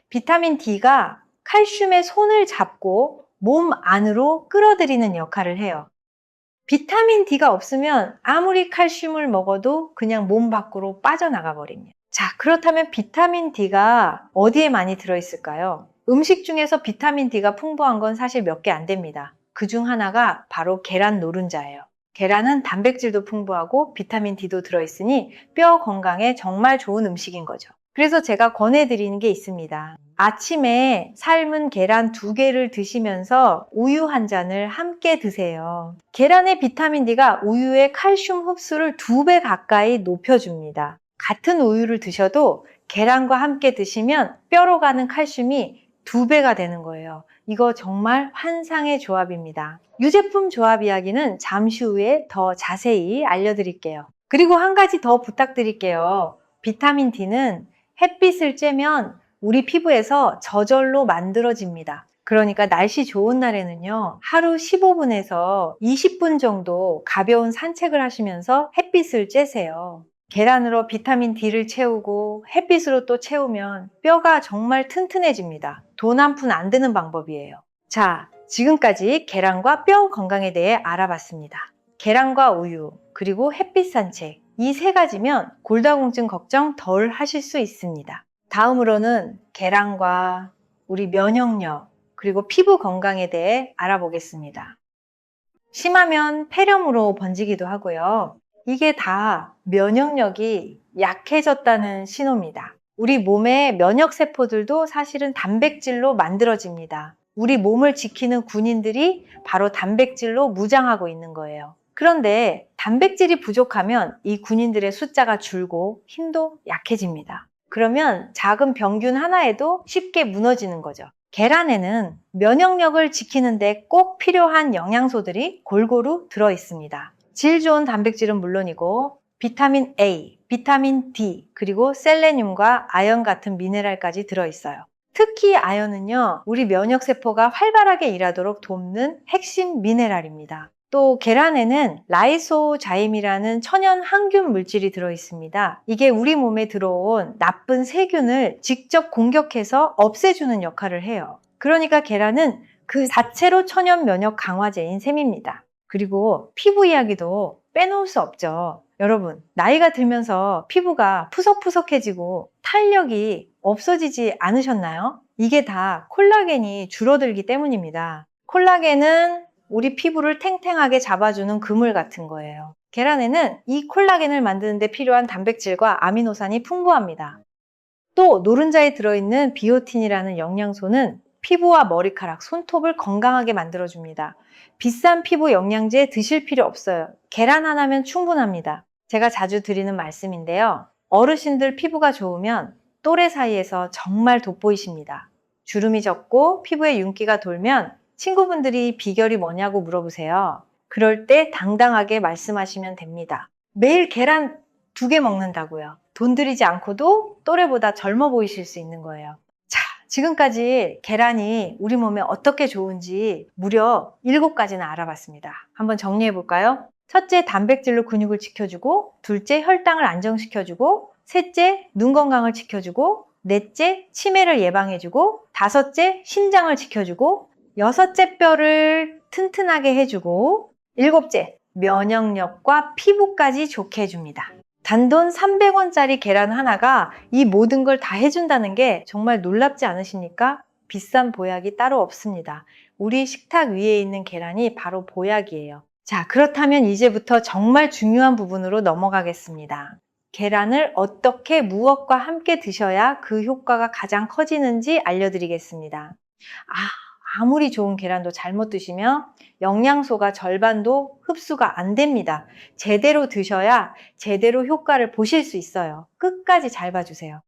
비타민 D가 칼슘의 손을 잡고 몸 안으로 끌어들이는 역할을 해요. 비타민 D가 없으면 아무리 칼슘을 먹어도 그냥 몸 밖으로 빠져나가 버립니다. 자, 그렇다면 비타민 D가 어디에 많이 들어있을까요? 음식 중에서 비타민 D가 풍부한 건 사실 몇 개 안 됩니다. 그중 하나가 바로 계란 노른자예요. 계란은 단백질도 풍부하고 비타민 D도 들어있으니 뼈 건강에 정말 좋은 음식인 거죠. 그래서 제가 권해드리는 게 있습니다. 아침에 삶은 계란 2개를 드시면서 우유 1잔을 함께 드세요. 계란의 비타민 D가 우유의 칼슘 흡수를 2배 가까이 높여줍니다. 같은 우유를 드셔도 계란과 함께 드시면 뼈로 가는 칼슘이 2배가 되는 거예요. 이거 정말 환상의 조합입니다. 유제품 조합 이야기는 잠시 후에 더 자세히 알려드릴게요. 그리고 한 가지 더 부탁드릴게요. 비타민 D는 햇빛을 쬐면 우리 피부에서 저절로 만들어집니다. 그러니까 날씨 좋은 날에는요, 하루 15분에서 20분 정도 가벼운 산책을 하시면서 햇빛을 쬐세요. 계란으로 비타민 D를 채우고 햇빛으로 또 채우면 뼈가 정말 튼튼해집니다. 돈 한 푼 안 드는 방법이에요. 자, 지금까지 계란과 뼈 건강에 대해 알아봤습니다. 계란과 우유, 그리고 햇빛 산책, 이 3가지면 골다공증 걱정 덜 하실 수 있습니다. 다음으로는 계란과 우리 면역력, 그리고 피부 건강에 대해 알아보겠습니다. 심하면 폐렴으로 번지기도 하고요. 이게 다 면역력이 약해졌다는 신호입니다. 우리 몸의 면역세포들도 사실은 단백질로 만들어집니다. 우리 몸을 지키는 군인들이 바로 단백질로 무장하고 있는 거예요. 그런데 단백질이 부족하면 이 군인들의 숫자가 줄고 힘도 약해집니다. 그러면 작은 병균 하나에도 쉽게 무너지는 거죠. 계란에는 면역력을 지키는데 꼭 필요한 영양소들이 골고루 들어 있습니다. 질 좋은 단백질은 물론이고 비타민 A, 비타민 D, 그리고 셀레늄과 아연 같은 미네랄까지 들어있어요. 특히 아연은요, 우리 면역세포가 활발하게 일하도록 돕는 핵심 미네랄입니다. 또 계란에는 라이소자임이라는 천연 항균 물질이 들어있습니다. 이게 우리 몸에 들어온 나쁜 세균을 직접 공격해서 없애주는 역할을 해요. 그러니까 계란은 그 자체로 천연 면역 강화제인 셈입니다. 그리고 피부 이야기도 빼놓을 수 없죠. 여러분, 나이가 들면서 피부가 푸석푸석해지고 탄력이 없어지지 않으셨나요? 이게 다 콜라겐이 줄어들기 때문입니다. 콜라겐은 우리 피부를 탱탱하게 잡아주는 그물 같은 거예요. 계란에는 이 콜라겐을 만드는 데 필요한 단백질과 아미노산이 풍부합니다. 또 노른자에 들어있는 비오틴이라는 영양소는 피부와 머리카락, 손톱을 건강하게 만들어줍니다. 비싼 피부 영양제 드실 필요 없어요. 계란 하나면 충분합니다. 제가 자주 드리는 말씀인데요. 어르신들 피부가 좋으면 또래 사이에서 정말 돋보이십니다. 주름이 적고 피부에 윤기가 돌면 친구분들이 비결이 뭐냐고 물어보세요. 그럴 때 당당하게 말씀하시면 됩니다. 매일 계란 2개 먹는다고요. 돈 들이지 않고도 또래보다 젊어 보이실 수 있는 거예요. 자, 지금까지 계란이 우리 몸에 어떻게 좋은지 무려 7가지나 알아봤습니다. 한번 정리해 볼까요? 첫째, 단백질로 근육을 지켜주고, 둘째, 혈당을 안정시켜주고, 셋째, 눈 건강을 지켜주고, 넷째, 치매를 예방해주고, 다섯째, 신장을 지켜주고, 여섯째, 뼈를 튼튼하게 해주고, 일곱째, 면역력과 피부까지 좋게 해줍니다. 단돈 300원짜리 계란 하나가 이 모든 걸 다 해준다는 게 정말 놀랍지 않으십니까? 비싼 보약이 따로 없습니다. 우리 식탁 위에 있는 계란이 바로 보약이에요. 자, 그렇다면 이제부터 정말 중요한 부분으로 넘어가겠습니다. 계란을 어떻게 무엇과 함께 드셔야 그 효과가 가장 커지는지 알려드리겠습니다. 아무리 좋은 계란도 잘못 드시면 영양소가 절반도 흡수가 안 됩니다. 제대로 드셔야 제대로 효과를 보실 수 있어요. 끝까지 잘 봐주세요.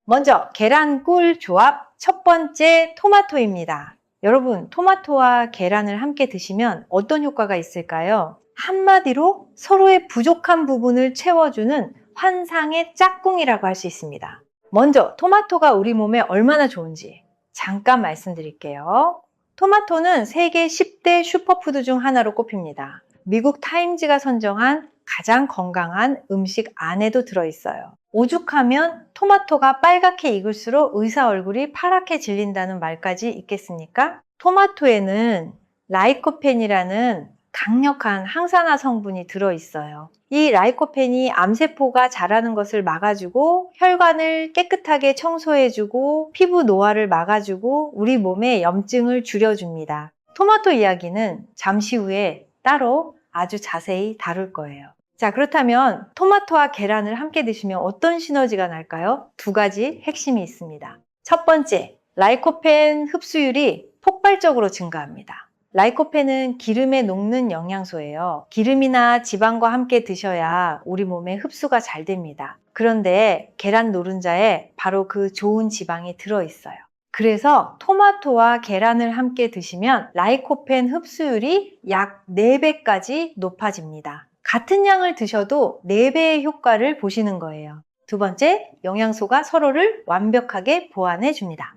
먼저 계란 꿀 조합 첫 번째 토마토입니다. 여러분, 토마토와 계란을 함께 드시면 어떤 효과가 있을까요? 한마디로 서로의 부족한 부분을 채워주는 환상의 짝꿍이라고 할 수 있습니다. 먼저 토마토가 우리 몸에 얼마나 좋은지 잠깐 말씀드릴게요. 토마토는 세계 10대 슈퍼푸드 중 하나로 꼽힙니다. 미국 타임즈가 선정한 가장 건강한 음식 안에도 들어있어요. 오죽하면 토마토가 빨갛게 익을수록 의사 얼굴이 파랗게 질린다는 말까지 있겠습니까? 토마토에는 라이코펜이라는 강력한 항산화 성분이 들어있어요. 이 라이코펜이 암세포가 자라는 것을 막아주고 혈관을 깨끗하게 청소해주고 피부 노화를 막아주고 우리 몸의 염증을 줄여줍니다. 토마토 이야기는 잠시 후에 따로 아주 자세히 다룰 거예요. 자, 그렇다면 토마토와 계란을 함께 드시면 어떤 시너지가 날까요? 2가지 핵심이 있습니다. 첫 번째, 라이코펜 흡수율이 폭발적으로 증가합니다. 라이코펜은 기름에 녹는 영양소예요. 기름이나 지방과 함께 드셔야 우리 몸에 흡수가 잘 됩니다. 그런데 계란 노른자에 바로 그 좋은 지방이 들어있어요. 그래서 토마토와 계란을 함께 드시면 라이코펜 흡수율이 약 4배까지 높아집니다. 같은 양을 드셔도 4배의 효과를 보시는 거예요. 두 번째, 영양소가 서로를 완벽하게 보완해 줍니다.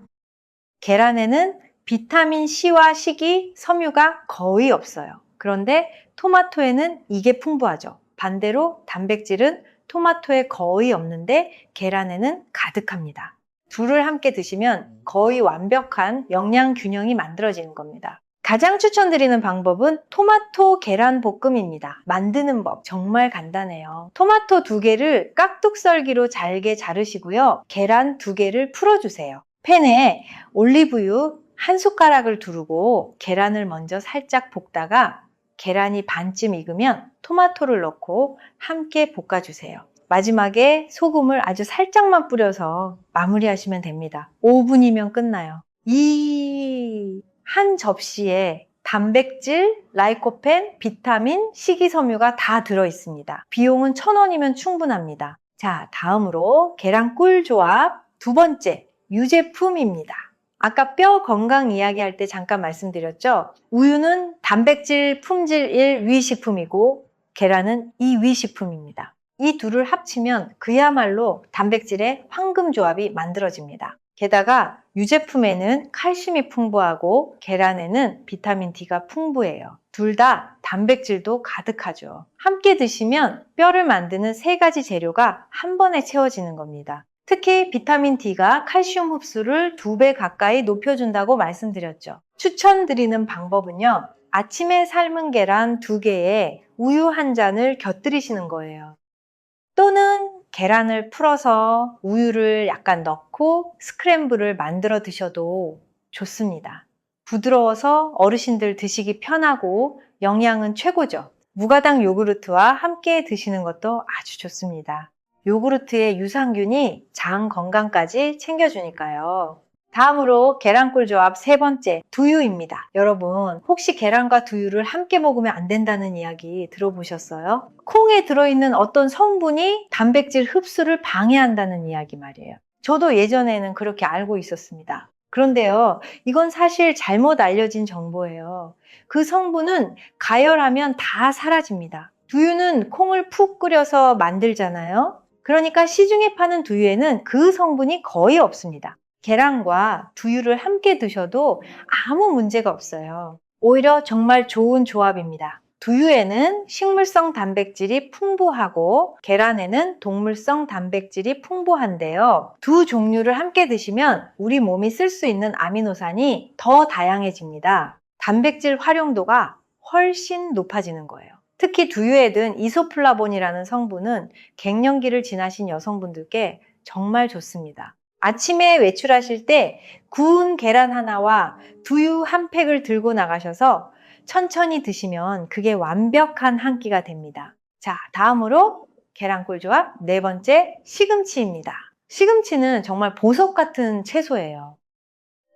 계란에는 비타민 C와 식이, 섬유가 거의 없어요. 그런데 토마토에는 이게 풍부하죠. 반대로 단백질은 토마토에 거의 없는데 계란에는 가득합니다. 둘을 함께 드시면 거의 완벽한 영양 균형이 만들어지는 겁니다. 가장 추천드리는 방법은 토마토 계란 볶음입니다. 만드는 법 정말 간단해요. 토마토 2개를 깍둑썰기로 잘게 자르시고요. 계란 2개를 풀어주세요. 팬에 올리브유 1숟가락을 두르고 계란을 먼저 살짝 볶다가 계란이 반쯤 익으면 토마토를 넣고 함께 볶아주세요. 마지막에 소금을 아주 살짝만 뿌려서 마무리하시면 됩니다. 5분이면 끝나요. 이 한 접시에 단백질, 라이코펜, 비타민, 식이섬유가 다 들어있습니다. 비용은 1,000원이면 충분합니다. 자, 다음으로 계란 꿀 조합 2번째, 유제품입니다. 아까 뼈 건강 이야기할 때 잠깐 말씀드렸죠? 우유는 단백질 품질 1 위식품이고 계란은 2 위식품입니다. 이 둘을 합치면 그야말로 단백질의 황금 조합이 만들어집니다. 게다가 유제품에는 칼슘이 풍부하고 계란에는 비타민 D가 풍부해요. 둘 다 단백질도 가득하죠. 함께 드시면 뼈를 만드는 3가지 재료가 한 번에 채워지는 겁니다. 특히 비타민 D가 칼슘 흡수를 2배 가까이 높여준다고 말씀드렸죠. 추천드리는 방법은요. 아침에 삶은 계란 2개에 우유 1잔을 곁들이시는 거예요. 또는 계란을 풀어서 우유를 약간 넣고 스크램블을 만들어 드셔도 좋습니다. 부드러워서 어르신들 드시기 편하고 영양은 최고죠. 무가당 요구르트와 함께 드시는 것도 아주 좋습니다. 요구르트의 유산균이 장 건강까지 챙겨주니까요. 다음으로 계란꿀 조합 3번째, 두유입니다. 여러분, 혹시 계란과 두유를 함께 먹으면 안 된다는 이야기 들어보셨어요? 콩에 들어있는 어떤 성분이 단백질 흡수를 방해한다는 이야기 말이에요. 저도 예전에는 그렇게 알고 있었습니다. 그런데요, 이건 사실 잘못 알려진 정보예요. 그 성분은 가열하면 다 사라집니다. 두유는 콩을 푹 끓여서 만들잖아요. 그러니까 시중에 파는 두유에는 그 성분이 거의 없습니다. 계란과 두유를 함께 드셔도 아무 문제가 없어요. 오히려 정말 좋은 조합입니다. 두유에는 식물성 단백질이 풍부하고 계란에는 동물성 단백질이 풍부한데요. 두 종류를 함께 드시면 우리 몸이 쓸 수 있는 아미노산이 더 다양해집니다. 단백질 활용도가 훨씬 높아지는 거예요. 특히 두유에 든 이소플라본이라는 성분은 갱년기를 지나신 여성분들께 정말 좋습니다. 아침에 외출하실 때 구운 계란 하나와 두유 한 팩을 들고 나가셔서 천천히 드시면 그게 완벽한 한 끼가 됩니다. 자, 다음으로 계란꿀 조합 네 번째, 시금치입니다. 시금치는 정말 보석 같은 채소예요.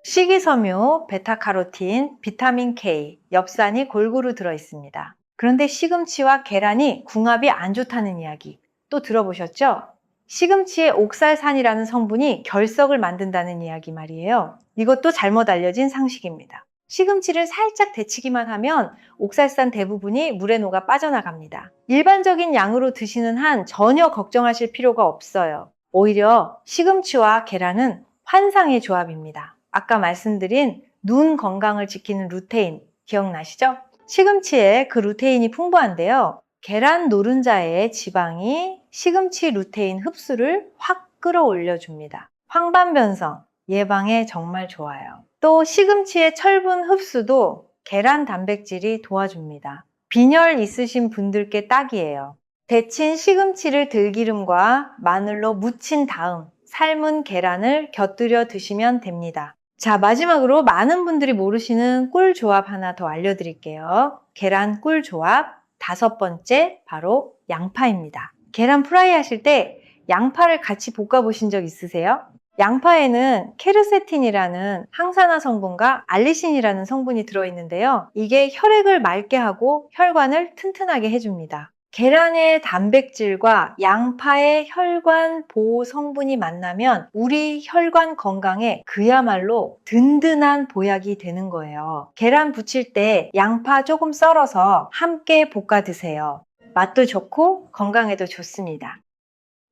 식이섬유, 베타카로틴, 비타민 K, 엽산이 골고루 들어있습니다. 그런데 시금치와 계란이 궁합이 안 좋다는 이야기 또 들어보셨죠? 시금치의 옥살산이라는 성분이 결석을 만든다는 이야기 말이에요. 이것도 잘못 알려진 상식입니다. 시금치를 살짝 데치기만 하면 옥살산 대부분이 물에 녹아 빠져나갑니다. 일반적인 양으로 드시는 한 전혀 걱정하실 필요가 없어요. 오히려 시금치와 계란은 환상의 조합입니다. 아까 말씀드린 눈 건강을 지키는 루테인 기억나시죠? 시금치에 그 루테인이 풍부한데요. 계란 노른자의 지방이 시금치 루테인 흡수를 확 끌어올려줍니다. 황반변성 예방에 정말 좋아요. 또 시금치의 철분 흡수도 계란 단백질이 도와줍니다. 빈혈 있으신 분들께 딱이에요. 데친 시금치를 들기름과 마늘로 무친 다음 삶은 계란을 곁들여 드시면 됩니다. 자, 마지막으로 많은 분들이 모르시는 꿀 조합 하나 더 알려드릴게요. 계란 꿀 조합 다섯 번째, 바로 양파입니다. 계란 프라이 하실 때 양파를 같이 볶아 보신 적 있으세요? 양파에는 케르세틴이라는 항산화 성분과 알리신이라는 성분이 들어있는데요. 이게 혈액을 맑게 하고 혈관을 튼튼하게 해줍니다. 계란의 단백질과 양파의 혈관 보호 성분이 만나면 우리 혈관 건강에 그야말로 든든한 보약이 되는 거예요. 계란 부칠 때 양파 조금 썰어서 함께 볶아 드세요. 맛도 좋고 건강에도 좋습니다.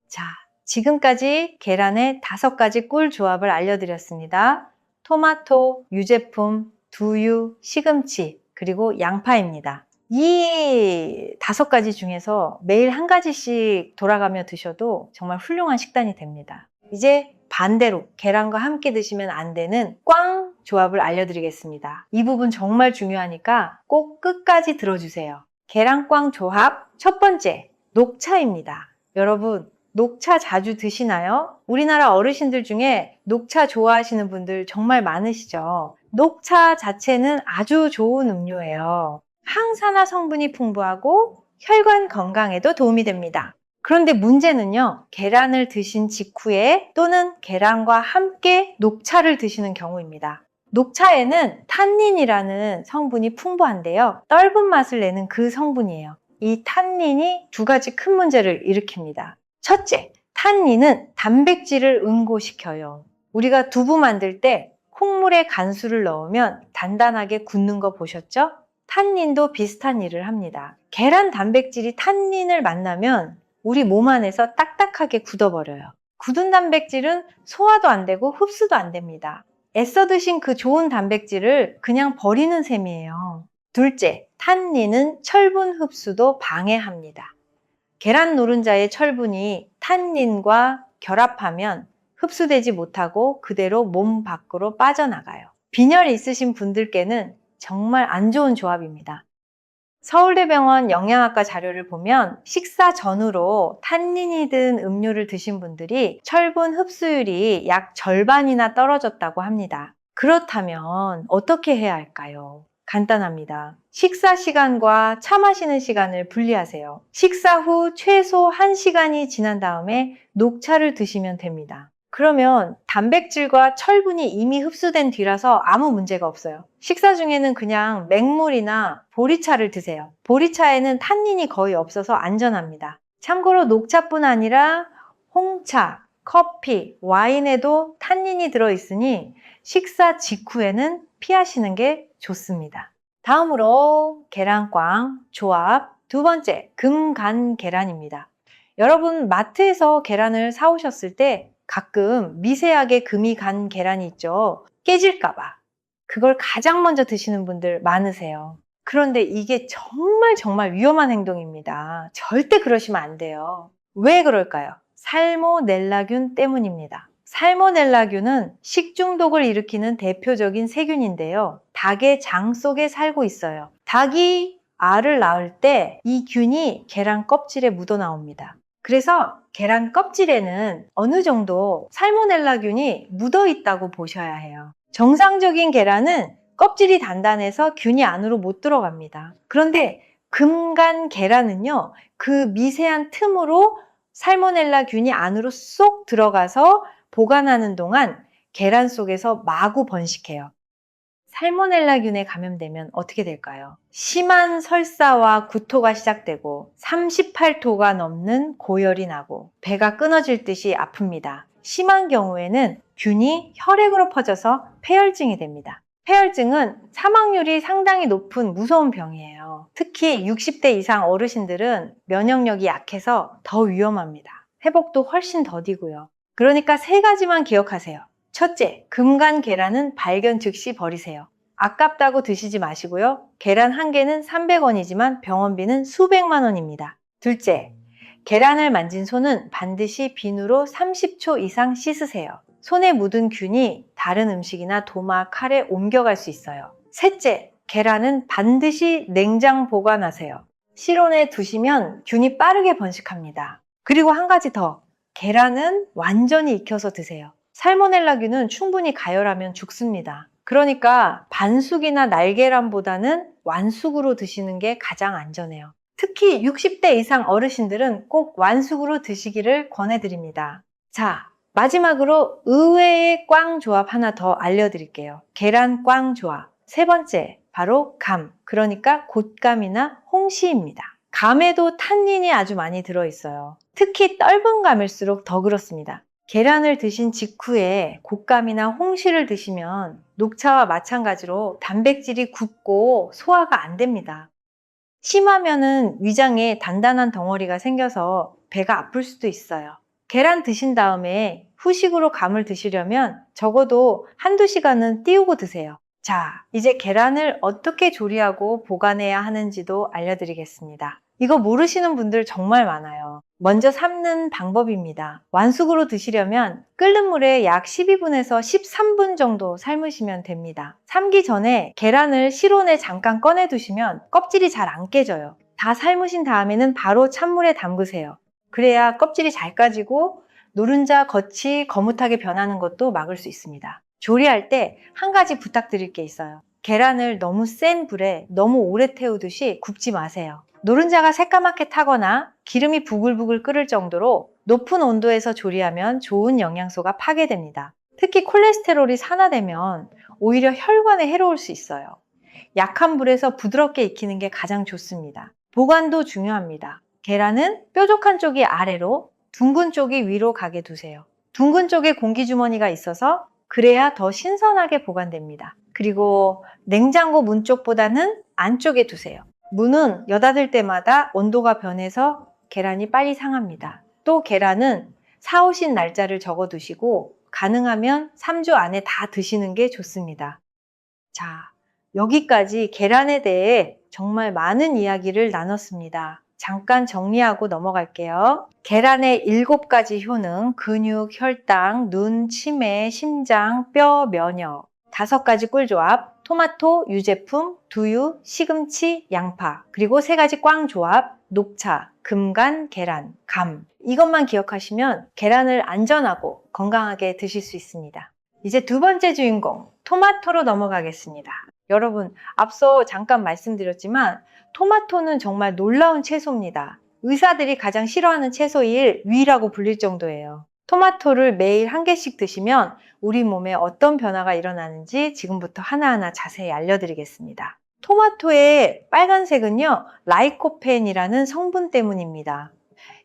자, 지금까지 계란의 5가지 꿀 조합을 알려드렸습니다. 토마토, 유제품, 두유, 시금치, 그리고 양파입니다. 이 5가지 중에서 매일 한 가지씩 돌아가며 드셔도 정말 훌륭한 식단이 됩니다. 이제 반대로 계란과 함께 드시면 안 되는 꽝 조합을 알려드리겠습니다. 이 부분 정말 중요하니까 꼭 끝까지 들어주세요. 계란꽝 조합 첫 번째, 녹차입니다. 여러분, 녹차 자주 드시나요? 우리나라 어르신들 중에 녹차 좋아하시는 분들 정말 많으시죠? 녹차 자체는 아주 좋은 음료예요. 항산화 성분이 풍부하고 혈관 건강에도 도움이 됩니다. 그런데 문제는요, 계란을 드신 직후에 또는 계란과 함께 녹차를 드시는 경우입니다. 녹차에는 탄닌이라는 성분이 풍부한데요. 떫은 맛을 내는 그 성분이에요. 이 탄닌이 2가지 큰 문제를 일으킵니다. 첫째, 탄닌은 단백질을 응고시켜요. 우리가 두부 만들 때 콩물에 간수를 넣으면 단단하게 굳는 거 보셨죠? 탄닌도 비슷한 일을 합니다. 계란 단백질이 탄닌을 만나면 우리 몸 안에서 딱딱하게 굳어버려요. 굳은 단백질은 소화도 안 되고 흡수도 안 됩니다. 애써 드신 그 좋은 단백질을 그냥 버리는 셈이에요. 둘째, 탄닌은 철분 흡수도 방해합니다. 계란 노른자의 철분이 탄닌과 결합하면 흡수되지 못하고 그대로 몸 밖으로 빠져나가요. 빈혈이 있으신 분들께는 정말 안 좋은 조합입니다. 서울대병원 영양학과 자료를 보면 식사 전후로 탄닌이 든 음료를 드신 분들이 철분 흡수율이 약 절반이나 떨어졌다고 합니다. 그렇다면 어떻게 해야 할까요? 간단합니다. 식사 시간과 차 마시는 시간을 분리하세요. 식사 후 최소 1시간이 지난 다음에 녹차를 드시면 됩니다. 그러면 단백질과 철분이 이미 흡수된 뒤라서 아무 문제가 없어요. 식사 중에는 그냥 맹물이나 보리차를 드세요. 보리차에는 탄닌이 거의 없어서 안전합니다. 참고로 녹차뿐 아니라 홍차, 커피, 와인에도 탄닌이 들어있으니 식사 직후에는 피하시는 게 좋습니다. 다음으로 계란꽝 조합 두 번째, 금간 계란입니다. 여러분 마트에서 계란을 사오셨을 때 가끔 미세하게 금이 간 계란이 있죠. 깨질까봐. 그걸 가장 먼저 드시는 분들 많으세요. 그런데 이게 정말 위험한 행동입니다. 절대 그러시면 안 돼요. 왜 그럴까요? 살모넬라균 때문입니다. 살모넬라균은 식중독을 일으키는 대표적인 세균인데요. 닭의 장 속에 살고 있어요. 닭이 알을 낳을 때 이 균이 계란 껍질에 묻어 나옵니다. 그래서 계란 껍질에는 어느 정도 살모넬라균이 묻어 있다고 보셔야 해요. 정상적인 계란은 껍질이 단단해서 균이 안으로 못 들어갑니다. 그런데 금간 계란은요, 그 미세한 틈으로 살모넬라 균이 안으로 쏙 들어가서 보관하는 동안 계란 속에서 마구 번식해요. 살모넬라균에 감염되면 어떻게 될까요? 심한 설사와 구토가 시작되고 38도가 넘는 고열이 나고 배가 끊어질 듯이 아픕니다. 심한 경우에는 균이 혈액으로 퍼져서 폐혈증이 됩니다. 폐혈증은 사망률이 상당히 높은 무서운 병이에요. 특히 60대 이상 어르신들은 면역력이 약해서 더 위험합니다. 회복도 훨씬 더디고요. 그러니까 3가지만 기억하세요. 첫째, 금간 계란은 발견 즉시 버리세요. 아깝다고 드시지 마시고요. 계란 1개는 300원이지만 병원비는 수백만 원입니다. 둘째, 계란을 만진 손은 반드시 비누로 30초 이상 씻으세요. 손에 묻은 균이 다른 음식이나 도마, 칼에 옮겨갈 수 있어요. 셋째, 계란은 반드시 냉장 보관하세요. 실온에 두시면 균이 빠르게 번식합니다. 그리고 한 가지 더, 계란은 완전히 익혀서 드세요. 살모넬라균은 충분히 가열하면 죽습니다. 그러니까 반숙이나 날계란보다는 완숙으로 드시는 게 가장 안전해요. 특히 60대 이상 어르신들은 꼭 완숙으로 드시기를 권해드립니다. 자, 마지막으로 의외의 꽝 조합 하나 더 알려드릴게요. 계란 꽝 조합. 3번째, 바로 감, 그러니까 곶감이나 홍시입니다. 감에도 탄닌이 아주 많이 들어있어요. 특히 떫은 감일수록 더 그렇습니다. 계란을 드신 직후에 곶감이나 홍시를 드시면 녹차와 마찬가지로 단백질이 굳고 소화가 안 됩니다. 심하면은 위장에 단단한 덩어리가 생겨서 배가 아플 수도 있어요. 계란 드신 다음에 후식으로 감을 드시려면 적어도 1~2시간은 띄우고 드세요. 자, 이제 계란을 어떻게 조리하고 보관해야 하는지도 알려드리겠습니다. 이거 모르시는 분들 정말 많아요. 먼저 삶는 방법입니다. 완숙으로 드시려면 끓는 물에 약 12분에서 13분 정도 삶으시면 됩니다. 삶기 전에 계란을 실온에 잠깐 꺼내 두시면 껍질이 잘 안 깨져요. 다 삶으신 다음에는 바로 찬물에 담그세요. 그래야 껍질이 잘 까지고 노른자 겉이 거뭇하게 변하는 것도 막을 수 있습니다. 조리할 때 한 가지 부탁드릴 게 있어요. 계란을 너무 센 불에 너무 오래 태우듯이 굽지 마세요. 노른자가 새까맣게 타거나 기름이 부글부글 끓을 정도로 높은 온도에서 조리하면 좋은 영양소가 파괴됩니다. 특히 콜레스테롤이 산화되면 오히려 혈관에 해로울 수 있어요. 약한 불에서 부드럽게 익히는 게 가장 좋습니다. 보관도 중요합니다. 계란은 뾰족한 쪽이 아래로, 둥근 쪽이 위로 가게 두세요. 둥근 쪽에 공기주머니가 있어서 그래야 더 신선하게 보관됩니다. 그리고 냉장고 문 쪽보다는 안쪽에 두세요. 문은 여닫을 때마다 온도가 변해서 계란이 빨리 상합니다. 또 계란은 사오신 날짜를 적어두시고 가능하면 3주 안에 다 드시는 게 좋습니다. 자, 여기까지 계란에 대해 정말 많은 이야기를 나눴습니다. 잠깐 정리하고 넘어갈게요. 계란의 7가지 효능, 근육, 혈당, 눈, 치매, 심장, 뼈, 면역. 5가지 꿀조합, 토마토, 유제품, 두유, 시금치, 양파. 그리고 3가지 꽝 조합, 녹차, 금간, 계란, 감. 이것만 기억하시면 계란을 안전하고 건강하게 드실 수 있습니다. 이제 2번째 주인공, 토마토로 넘어가겠습니다. 여러분, 앞서 잠깐 말씀드렸지만 토마토는 정말 놀라운 채소입니다. 의사들이 가장 싫어하는 채소 1위라고 불릴 정도예요. 토마토를 매일 1개씩 드시면 우리 몸에 어떤 변화가 일어나는지 지금부터 하나하나 자세히 알려드리겠습니다. 토마토의 빨간색은요, 라이코펜이라는 성분 때문입니다.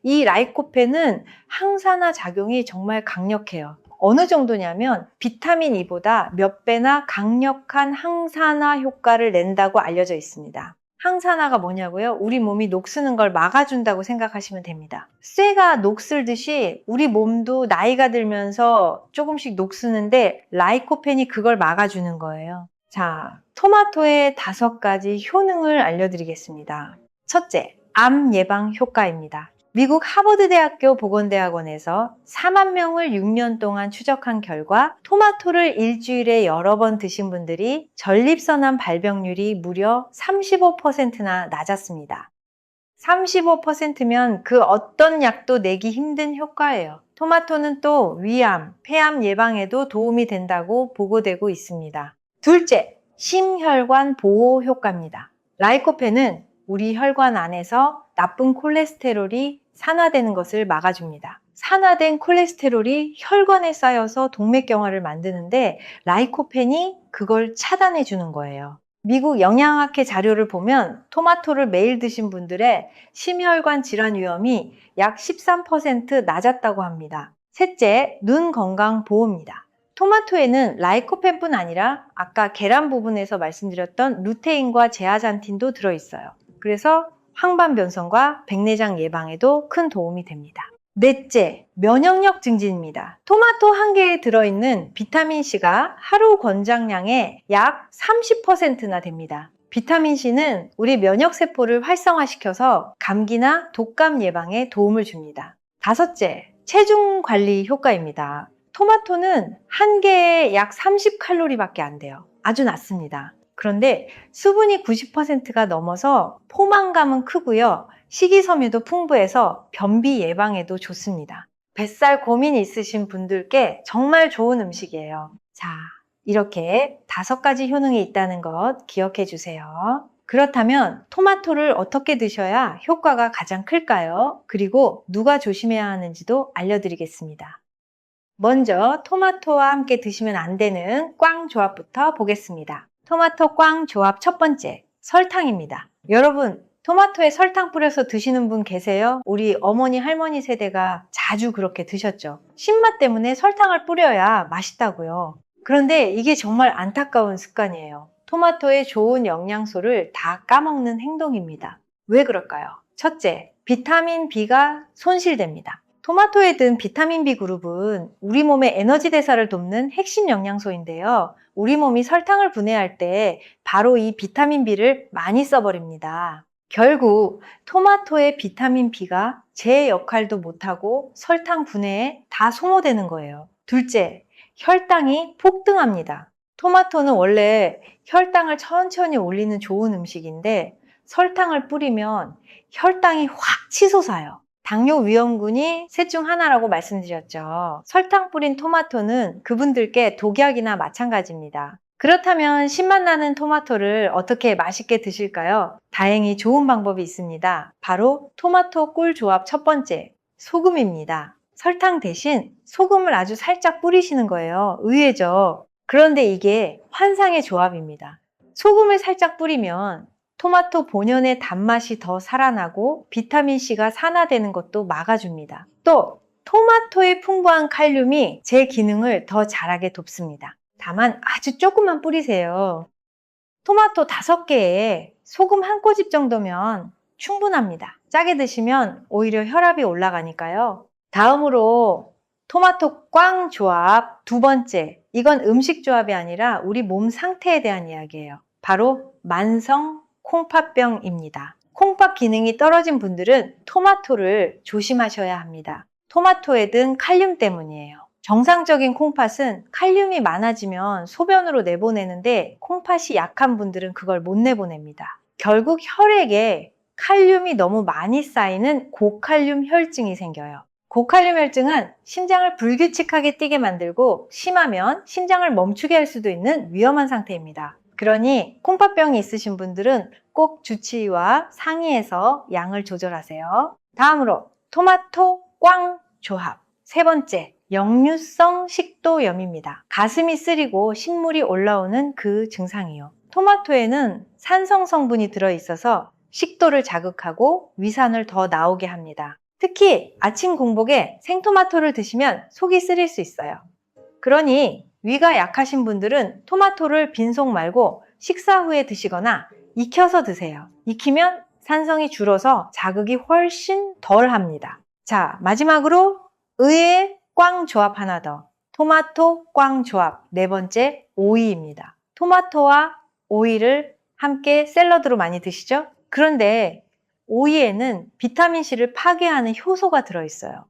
이 라이코펜은 항산화 작용이 정말 강력해요. 어느 정도냐면 비타민 E보다 몇 배나 강력한 항산화 효과를 낸다고 알려져 있습니다. 항산화가 뭐냐고요? 우리 몸이 녹쓰는 걸 막아준다고 생각하시면 됩니다. 쇠가 녹슬듯이 우리 몸도 나이가 들면서 조금씩 녹쓰는데 라이코펜이 그걸 막아주는 거예요. 자, 토마토의 5가지 효능을 알려드리겠습니다. 첫째, 암 예방 효과입니다. 미국 하버드대학교 보건대학원에서 4만 명을 6년 동안 추적한 결과 토마토를 일주일에 여러 번 드신 분들이 전립선암 발병률이 무려 35%나 낮았습니다. 35%면 그 어떤 약도 내기 힘든 효과예요. 토마토는 또 위암, 폐암 예방에도 도움이 된다고 보고되고 있습니다. 둘째, 심혈관 보호 효과입니다. 라이코펜은 우리 혈관 안에서 나쁜 콜레스테롤이 산화되는 것을 막아줍니다. 산화된 콜레스테롤이 혈관에 쌓여서 동맥경화를 만드는데 라이코펜이 그걸 차단해 주는 거예요. 미국 영양학회 자료를 보면 토마토를 매일 드신 분들의 심혈관 질환 위험이 약 13% 낮았다고 합니다. 셋째, 눈 건강 보호입니다. 토마토에는 라이코펜뿐 아니라 아까 계란 부분에서 말씀드렸던 루테인과 제아잔틴도 들어있어요. 그래서 황반변성과 백내장 예방에도 큰 도움이 됩니다. 넷째, 면역력 증진입니다. 토마토 한 개에 들어있는 비타민C가 하루 권장량의 약 30%나 됩니다. 비타민C는 우리 면역세포를 활성화시켜서 감기나 독감 예방에 도움을 줍니다. 다섯째, 체중 관리 효과입니다. 토마토는 한 개에 약 30칼로리밖에 안 돼요. 아주 낮습니다. 그런데 수분이 90%가 넘어서 포만감은 크고요. 식이섬유도 풍부해서 변비 예방에도 좋습니다. 뱃살 고민 있으신 분들께 정말 좋은 음식이에요. 자, 이렇게 5가지 효능이 있다는 것 기억해 주세요. 그렇다면 토마토를 어떻게 드셔야 효과가 가장 클까요? 그리고 누가 조심해야 하는지도 알려드리겠습니다. 먼저 토마토와 함께 드시면 안 되는 꽝 조합부터 보겠습니다. 토마토 꽝 조합 첫 번째, 설탕입니다. 여러분, 토마토에 설탕 뿌려서 드시는 분 계세요? 우리 어머니, 할머니 세대가 자주 그렇게 드셨죠. 신맛 때문에 설탕을 뿌려야 맛있다고요. 그런데 이게 정말 안타까운 습관이에요. 토마토의 좋은 영양소를 다 까먹는 행동입니다. 왜 그럴까요? 첫째, 비타민 B가 손실됩니다. 토마토에 든 비타민 B 그룹은 우리 몸의 에너지 대사를 돕는 핵심 영양소인데요. 우리 몸이 설탕을 분해할 때 바로 이 비타민 B를 많이 써버립니다. 결국 토마토의 비타민 B가 제 역할도 못하고 설탕 분해에 다 소모되는 거예요. 둘째, 혈당이 폭등합니다. 토마토는 원래 혈당을 천천히 올리는 좋은 음식인데 설탕을 뿌리면 혈당이 확 치솟아요. 당뇨 위험군이 셋 중 하나라고 말씀드렸죠. 설탕 뿌린 토마토는 그분들께 독약이나 마찬가지입니다. 그렇다면 신맛 나는 토마토를 어떻게 맛있게 드실까요? 다행히 좋은 방법이 있습니다. 바로 토마토 꿀 조합 첫 번째, 소금입니다. 설탕 대신 소금을 아주 살짝 뿌리시는 거예요. 의외죠? 그런데 이게 환상의 조합입니다. 소금을 살짝 뿌리면 토마토 본연의 단맛이 더 살아나고 비타민C가 산화되는 것도 막아줍니다. 또 토마토의 풍부한 칼륨이 제 기능을 더 잘하게 돕습니다. 다만 아주 조금만 뿌리세요. 토마토 5개에 소금 한 꼬집 정도면 충분합니다. 짜게 드시면 오히려 혈압이 올라가니까요. 다음으로 토마토 꽝 조합 두 번째, 이건 음식 조합이 아니라 우리 몸 상태에 대한 이야기예요. 바로 만성 콩팥병입니다. 콩팥 기능이 떨어진 분들은 토마토를 조심하셔야 합니다. 토마토에 든 칼륨 때문이에요. 정상적인 콩팥은 칼륨이 많아지면 소변으로 내보내는데 콩팥이 약한 분들은 그걸 못 내보냅니다. 결국 혈액에 칼륨이 너무 많이 쌓이는 고칼륨 혈증이 생겨요. 고칼륨 혈증은 심장을 불규칙하게 뛰게 만들고 심하면 심장을 멈추게 할 수도 있는 위험한 상태입니다. 그러니 콩팥병이 있으신 분들은 꼭 주치의와 상의해서 양을 조절하세요. 다음으로 토마토 꽝 조합 세 번째, 역류성 식도염입니다. 가슴이 쓰리고 신물이 올라오는 그 증상이요. 토마토에는 산성 성분이 들어있어서 식도를 자극하고 위산을 더 나오게 합니다. 특히 아침 공복에 생토마토를 드시면 속이 쓰릴 수 있어요. 그러니 위가 약하신 분들은 토마토를 빈속 말고 식사 후에 드시거나 익혀서 드세요. 익히면 산성이 줄어서 자극이 훨씬 덜 합니다. 자, 마지막으로 의의 꽝 조합 하나 더. 토마토 꽝 조합. 네 번째, 오이입니다. 토마토와 오이를 함께 샐러드로 많이 드시죠? 그런데 오이에는 비타민C를 파괴하는 효소가 들어있어요.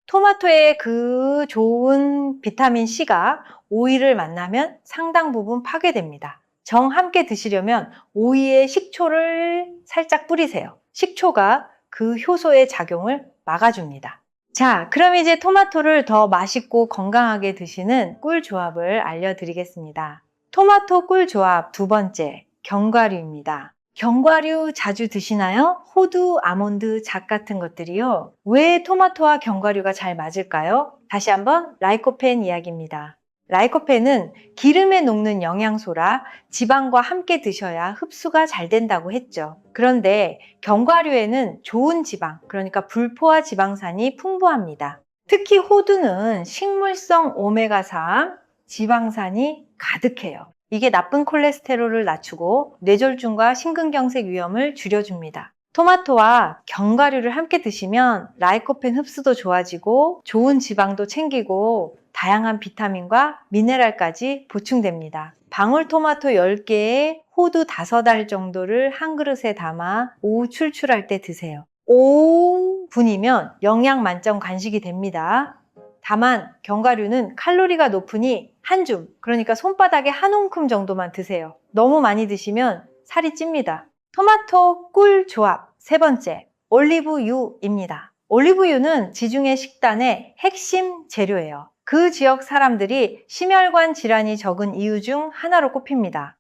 토마토의 그 좋은 비타민C가 오이를 만나면 상당 부분 파괴됩니다. 정 함께 드시려면 오이에 식초를 살짝 뿌리세요. 식초가 그 효소의 작용을 막아줍니다. 자, 그럼 이제 토마토를 더 맛있고 건강하게 드시는 꿀 조합을 알려드리겠습니다. 토마토 꿀 조합 두 번째, 견과류입니다. 견과류 자주 드시나요? 호두, 아몬드, 잣 같은 것들이요. 왜 토마토와 견과류가 잘 맞을까요? 다시 한번 라이코펜 이야기입니다. 라이코펜은 기름에 녹는 영양소라 지방과 함께 드셔야 흡수가 잘 된다고 했죠. 그런데 견과류에는 좋은 지방, 그러니까 불포화 지방산이 풍부합니다. 특히 호두는 식물성 오메가3 지방산이 가득해요. 이게 나쁜 콜레스테롤을 낮추고 뇌졸중과 심근경색 위험을 줄여줍니다. 토마토와 견과류를 함께 드시면 라이코펜 흡수도 좋아지고 좋은 지방도 챙기고 다양한 비타민과 미네랄까지 보충됩니다. 방울토마토 10개에 호두 5알 정도를 한 그릇에 담아 오후 출출할 때 드세요. 5분이면 영양 만점 간식이 됩니다. 다만 견과류는 칼로리가 높으니 한 줌, 그러니까 손바닥에 한 움큼 정도만 드세요. 너무 많이 드시면 살이 찝니다. 토마토 꿀 조합 세 번째, 올리브유입니다. 올리브유는 지중해 식단의 핵심 재료예요. 그 지역 사람들이 심혈관 질환이 적은 이유 중 하나로 꼽힙니다.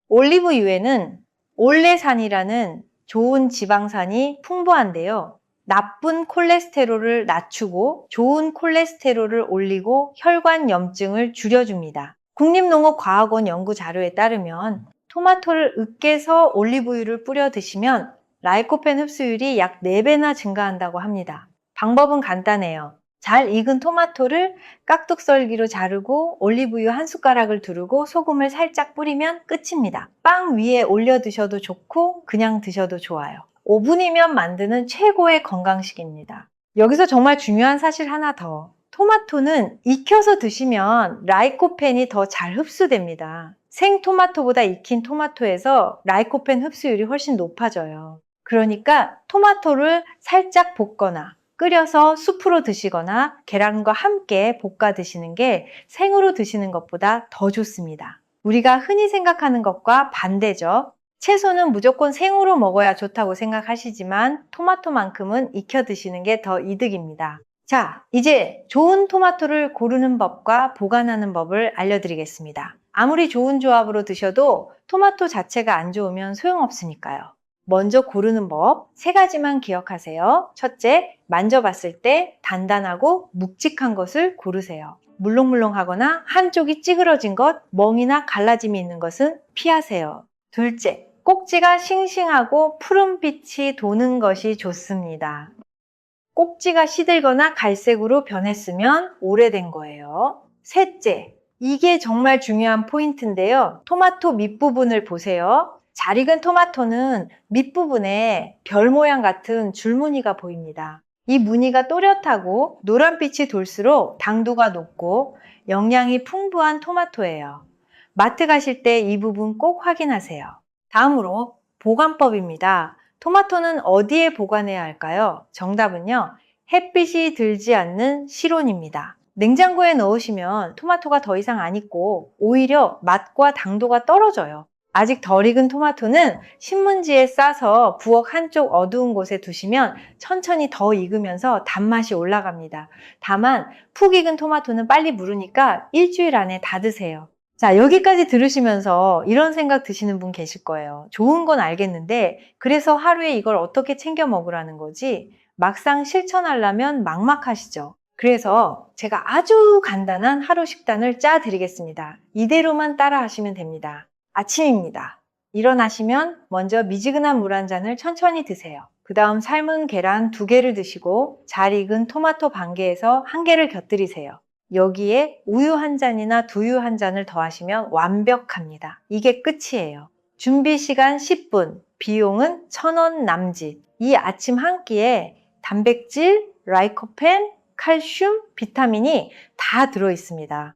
올리브유에는 올레산이라는 좋은 지방산이 풍부한데요. 나쁜 콜레스테롤을 낮추고 좋은 콜레스테롤을 올리고 혈관염증을 줄여줍니다. 국립농업과학원 연구 자료에 따르면 토마토를 으깨서 올리브유를 뿌려 드시면 라이코펜 흡수율이 약 4배나 증가한다고 합니다. 방법은 간단해요. 잘 익은 토마토를 깍둑썰기로 자르고 올리브유 한 숟가락을 두르고 소금을 살짝 뿌리면 끝입니다. 빵 위에 올려 드셔도 좋고 그냥 드셔도 좋아요. 5분이면 만드는 최고의 건강식입니다. 여기서 정말 중요한 사실 하나 더. 토마토는 익혀서 드시면 라이코펜이 더 잘 흡수됩니다. 생토마토보다 익힌 토마토에서 라이코펜 흡수율이 훨씬 높아져요. 그러니까 토마토를 살짝 볶거나 끓여서 수프로 드시거나 계란과 함께 볶아 드시는 게 생으로 드시는 것보다 더 좋습니다. 우리가 흔히 생각하는 것과 반대죠. 채소는 무조건 생으로 먹어야 좋다고 생각하시지만 토마토만큼은 익혀 드시는 게 더 이득입니다. 자, 이제 좋은 토마토를 고르는 법과 보관하는 법을 알려드리겠습니다. 아무리 좋은 조합으로 드셔도 토마토 자체가 안 좋으면 소용없으니까요. 먼저 고르는 법 3가지만 기억하세요. 첫째, 만져봤을 때 단단하고 묵직한 것을 고르세요. 물렁물렁하거나 한쪽이 찌그러진 것, 멍이나 갈라짐이 있는 것은 피하세요. 둘째, 꼭지가 싱싱하고 푸른빛이 도는 것이 좋습니다. 꼭지가 시들거나 갈색으로 변했으면 오래된 거예요. 셋째, 이게 정말 중요한 포인트인데요. 토마토 밑부분을 보세요. 잘 익은 토마토는 밑부분에 별 모양 같은 줄무늬가 보입니다. 이 무늬가 또렷하고 노란빛이 돌수록 당도가 높고 영양이 풍부한 토마토예요. 마트 가실 때 이 부분 꼭 확인하세요. 다음으로 보관법입니다. 토마토는 어디에 보관해야 할까요? 정답은요. 햇빛이 들지 않는 실온입니다. 냉장고에 넣으시면 토마토가 더 이상 안 익고 오히려 맛과 당도가 떨어져요. 아직 덜 익은 토마토는 신문지에 싸서 부엌 한쪽 어두운 곳에 두시면 천천히 더 익으면서 단맛이 올라갑니다. 다만 푹 익은 토마토는 빨리 무르니까 일주일 안에 다 드세요. 자, 여기까지 들으시면서 이런 생각 드시는 분 계실 거예요. 좋은 건 알겠는데 그래서 하루에 이걸 어떻게 챙겨 먹으라는 거지? 막상 실천하려면 막막하시죠? 그래서 제가 아주 간단한 하루 식단을 짜 드리겠습니다. 이대로만 따라 하시면 됩니다. 아침입니다. 일어나시면 먼저 미지근한 물 한 잔을 천천히 드세요. 그 다음 삶은 계란 2개를 드시고 잘 익은 토마토 반 개에서 1개를 곁들이세요. 여기에 우유 한 잔이나 두유 한 잔을 더하시면 완벽합니다. 이게 끝이에요. 준비 시간 10분, 비용은 1,000원 남짓. 이 아침 한 끼에 단백질, 라이코펜, 칼슘, 비타민이 다 들어 있습니다.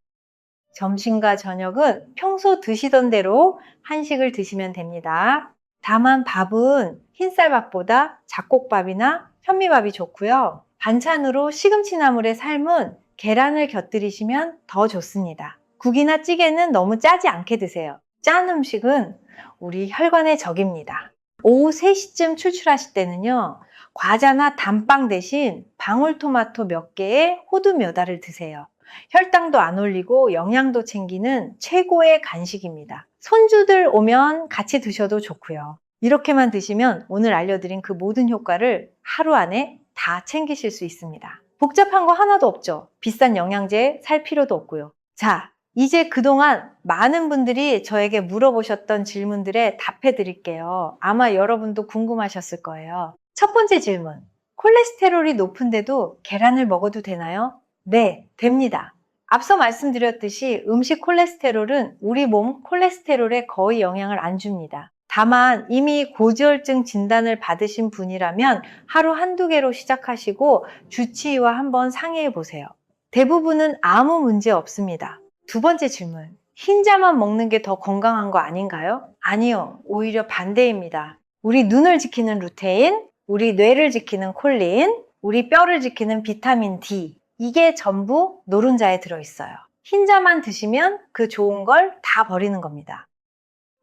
점심과 저녁은 평소 드시던 대로 한식을 드시면 됩니다. 다만 밥은 흰쌀밥보다 잡곡밥이나 현미밥이 좋고요. 반찬으로 시금치나물에 삶은 계란을 곁들이시면 더 좋습니다. 국이나 찌개는 너무 짜지 않게 드세요. 짠 음식은 우리 혈관의 적입니다. 오후 3시쯤 출출하실 때는요, 과자나 단빵 대신 방울토마토 몇 개에 호두 몇 알을 드세요. 혈당도 안 올리고 영양도 챙기는 최고의 간식입니다. 손주들 오면 같이 드셔도 좋고요. 이렇게만 드시면 오늘 알려드린 그 모든 효과를 하루 안에 다 챙기실 수 있습니다. 복잡한 거 하나도 없죠. 비싼 영양제 살 필요도 없고요. 자, 이제 그동안 많은 분들이 저에게 물어보셨던 질문들에 답해 드릴게요. 아마 여러분도 궁금하셨을 거예요. 첫 번째 질문. 콜레스테롤이 높은데도 계란을 먹어도 되나요? 네, 됩니다. 앞서 말씀드렸듯이 음식 콜레스테롤은 우리 몸 콜레스테롤에 거의 영향을 안 줍니다. 다만 이미 고지혈증 진단을 받으신 분이라면 하루 한두 개로 시작하시고 주치의와 한번 상의해 보세요. 대부분은 아무 문제 없습니다. 두 번째 질문. 흰자만 먹는 게 더 건강한 거 아닌가요? 아니요. 오히려 반대입니다. 우리 눈을 지키는 루테인, 우리 뇌를 지키는 콜린, 우리 뼈를 지키는 비타민 D. 이게 전부 노른자에 들어있어요. 흰자만 드시면 그 좋은 걸 다 버리는 겁니다.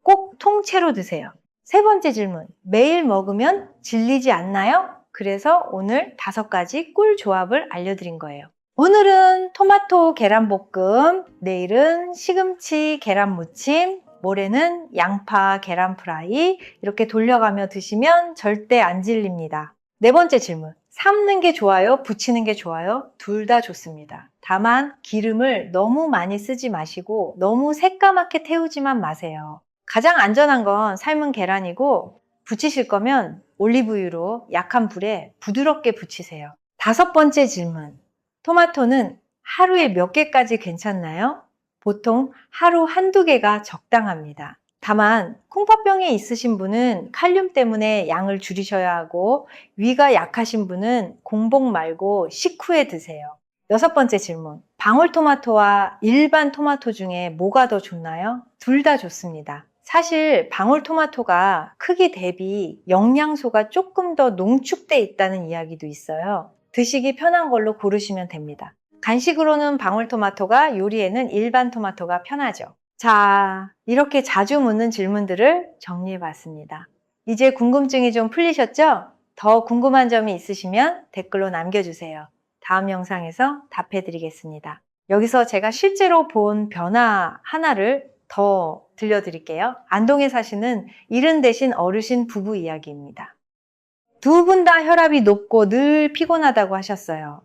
꼭 통째로 드세요. 세 번째 질문. 매일 먹으면 질리지 않나요? 그래서 오늘 5가지 꿀 조합을 알려드린 거예요. 오늘은 토마토 계란볶음, 내일은 시금치 계란무침, 모레는 양파 계란 프라이 이렇게 돌려가며 드시면 절대 안 질립니다. 네 번째 질문. 삶는 게 좋아요? 부치는 게 좋아요? 둘 다 좋습니다. 다만 기름을 너무 많이 쓰지 마시고 너무 새까맣게 태우지만 마세요. 가장 안전한 건 삶은 계란이고 부치실 거면 올리브유로 약한 불에 부드럽게 부치세요. 5번째 질문. 토마토는 하루에 몇 개까지 괜찮나요? 보통 하루 한두 개가 적당합니다. 다만 콩팥병이 있으신 분은 칼륨 때문에 양을 줄이셔야 하고 위가 약하신 분은 공복 말고 식후에 드세요. 6번째 질문. 방울토마토와 일반 토마토 중에 뭐가 더 좋나요? 둘 다 좋습니다. 사실 방울토마토가 크기 대비 영양소가 조금 더 농축돼 있다는 이야기도 있어요. 드시기 편한 걸로 고르시면 됩니다. 간식으로는 방울토마토가, 요리에는 일반 토마토가 편하죠. 자, 이렇게 자주 묻는 질문들을 정리해봤습니다. 이제 궁금증이 좀 풀리셨죠? 더 궁금한 점이 있으시면 댓글로 남겨주세요. 다음 영상에서 답해드리겠습니다. 여기서 제가 실제로 본 변화 하나를 더 들려드릴게요. 안동에 사시는 70 되신 어르신 부부 이야기입니다. 두 분 다 혈압이 높고 늘 피곤하다고 하셨어요.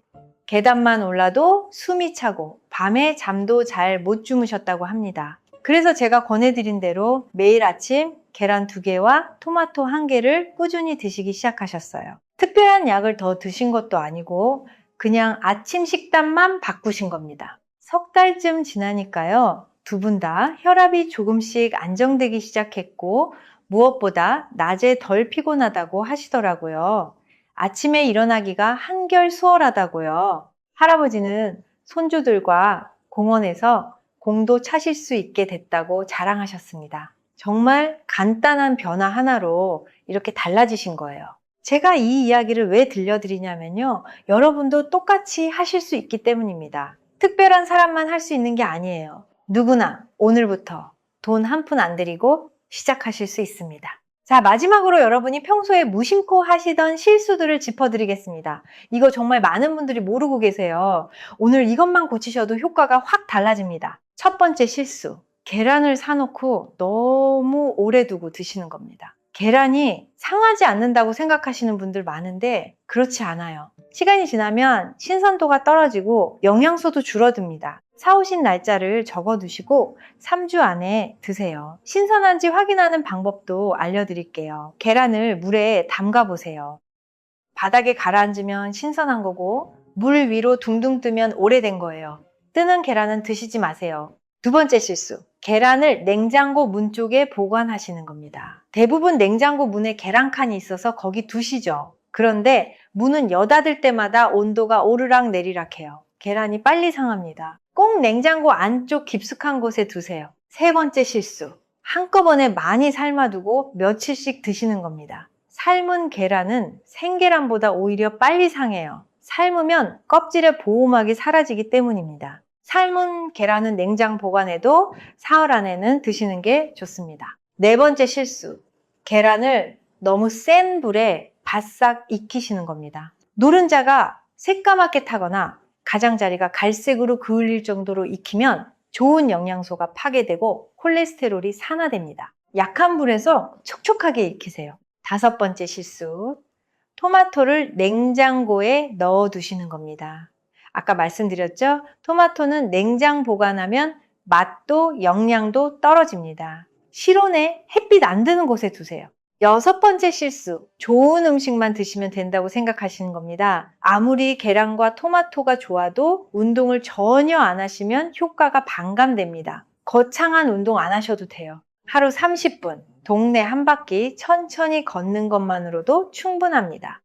계단만 올라도 숨이 차고 밤에 잠도 잘 못 주무셨다고 합니다. 그래서 제가 권해드린 대로 매일 아침 계란 2개와 토마토 1개를 꾸준히 드시기 시작하셨어요. 특별한 약을 더 드신 것도 아니고 그냥 아침 식단만 바꾸신 겁니다. 석 달쯤 지나니까요. 두 분 다 혈압이 조금씩 안정되기 시작했고 무엇보다 낮에 덜 피곤하다고 하시더라고요. 아침에 일어나기가 한결 수월하다고요. 할아버지는 손주들과 공원에서 공도 차실 수 있게 됐다고 자랑하셨습니다. 정말 간단한 변화 하나로 이렇게 달라지신 거예요. 제가 이 이야기를 왜 들려드리냐면요. 여러분도 똑같이 하실 수 있기 때문입니다. 특별한 사람만 할 수 있는 게 아니에요. 누구나 오늘부터 돈 한 푼 안 들이고 시작하실 수 있습니다. 자, 마지막으로 여러분이 평소에 무심코 하시던 실수들을 짚어드리겠습니다. 이거 정말 많은 분들이 모르고 계세요. 오늘 이것만 고치셔도 효과가 확 달라집니다. 첫 번째 실수. 계란을 사놓고 너무 오래 두고 드시는 겁니다. 계란이 상하지 않는다고 생각하시는 분들 많은데 그렇지 않아요. 시간이 지나면 신선도가 떨어지고 영양소도 줄어듭니다. 사오신 날짜를 적어두시고 3주 안에 드세요. 신선한지 확인하는 방법도 알려드릴게요. 계란을 물에 담가 보세요. 바닥에 가라앉으면 신선한 거고 물 위로 둥둥 뜨면 오래된 거예요. 뜨는 계란은 드시지 마세요. 두 번째 실수. 계란을 냉장고 문 쪽에 보관하시는 겁니다. 대부분 냉장고 문에 계란칸이 있어서 거기 두시죠. 그런데 문은 여닫을 때마다 온도가 오르락 내리락 해요. 계란이 빨리 상합니다. 꼭 냉장고 안쪽 깊숙한 곳에 두세요. 세 번째 실수. 한꺼번에 많이 삶아두고 며칠씩 드시는 겁니다. 삶은 계란은 생계란보다 오히려 빨리 상해요. 삶으면 껍질의 보호막이 사라지기 때문입니다. 삶은 계란은 냉장 보관해도 사흘 안에는 드시는 게 좋습니다. 네 번째 실수. 계란을 너무 센 불에 바싹 익히시는 겁니다. 노른자가 새까맣게 타거나 가장자리가 갈색으로 그을릴 정도로 익히면 좋은 영양소가 파괴되고 콜레스테롤이 산화됩니다. 약한 불에서 촉촉하게 익히세요. 다섯 번째 실수. 토마토를 냉장고에 넣어 두시는 겁니다. 아까 말씀드렸죠? 토마토는 냉장 보관하면 맛도 영양도 떨어집니다. 실온에 햇빛 안 드는 곳에 두세요. 여섯 번째 실수. 좋은 음식만 드시면 된다고 생각하시는 겁니다. 아무리 계란과 토마토가 좋아도 운동을 전혀 안 하시면 효과가 반감됩니다. 거창한 운동 안 하셔도 돼요. 하루 30분, 동네 한 바퀴 천천히 걷는 것만으로도 충분합니다.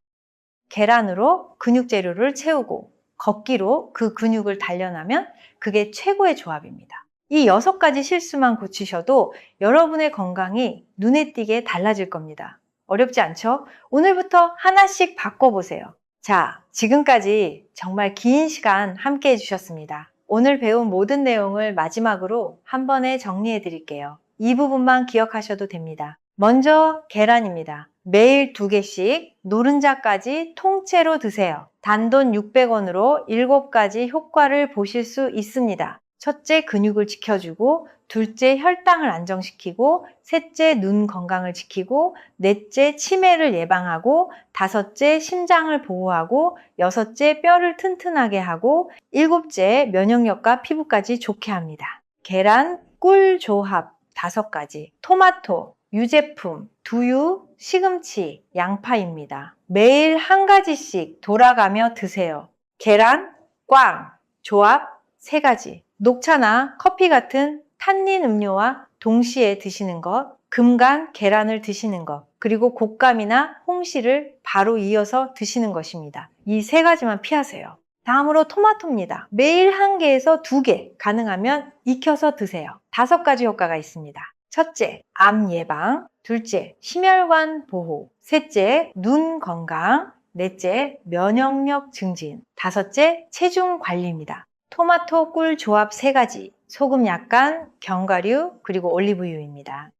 계란으로 근육 재료를 채우고 걷기로 그 근육을 단련하면 그게 최고의 조합입니다. 이 6가지 실수만 고치셔도 여러분의 건강이 눈에 띄게 달라질 겁니다. 어렵지 않죠? 오늘부터 하나씩 바꿔보세요. 자, 지금까지 정말 긴 시간 함께 해주셨습니다. 오늘 배운 모든 내용을 마지막으로 한 번에 정리해 드릴게요. 이 부분만 기억하셔도 됩니다. 먼저 계란입니다. 매일 2개씩 노른자까지 통째로 드세요. 단돈 600원으로 7가지 효과를 보실 수 있습니다. 첫째, 근육을 지켜주고, 둘째, 혈당을 안정시키고, 셋째, 눈 건강을 지키고, 넷째, 치매를 예방하고, 다섯째, 심장을 보호하고, 여섯째, 뼈를 튼튼하게 하고, 일곱째, 면역력과 피부까지 좋게 합니다. 계란, 꿀 조합 5가지, 토마토, 유제품, 두유, 시금치, 양파입니다. 매일 한 가지씩 돌아가며 드세요. 계란, 꽝, 조합 3가지. 녹차나 커피 같은 탄닌 음료와 동시에 드시는 것, 금간 계란을 드시는 것, 그리고 곶감이나 홍시를 바로 이어서 드시는 것입니다. 이 3가지만 피하세요. 다음으로 토마토입니다. 매일 1개에서 2개, 가능하면 익혀서 드세요. 5가지 효과가 있습니다. 첫째, 암 예방. 둘째, 심혈관 보호. 셋째, 눈 건강. 넷째, 면역력 증진. 다섯째, 체중 관리입니다. 토마토 꿀 조합 3가지, 소금 약간, 견과류, 그리고 올리브유입니다.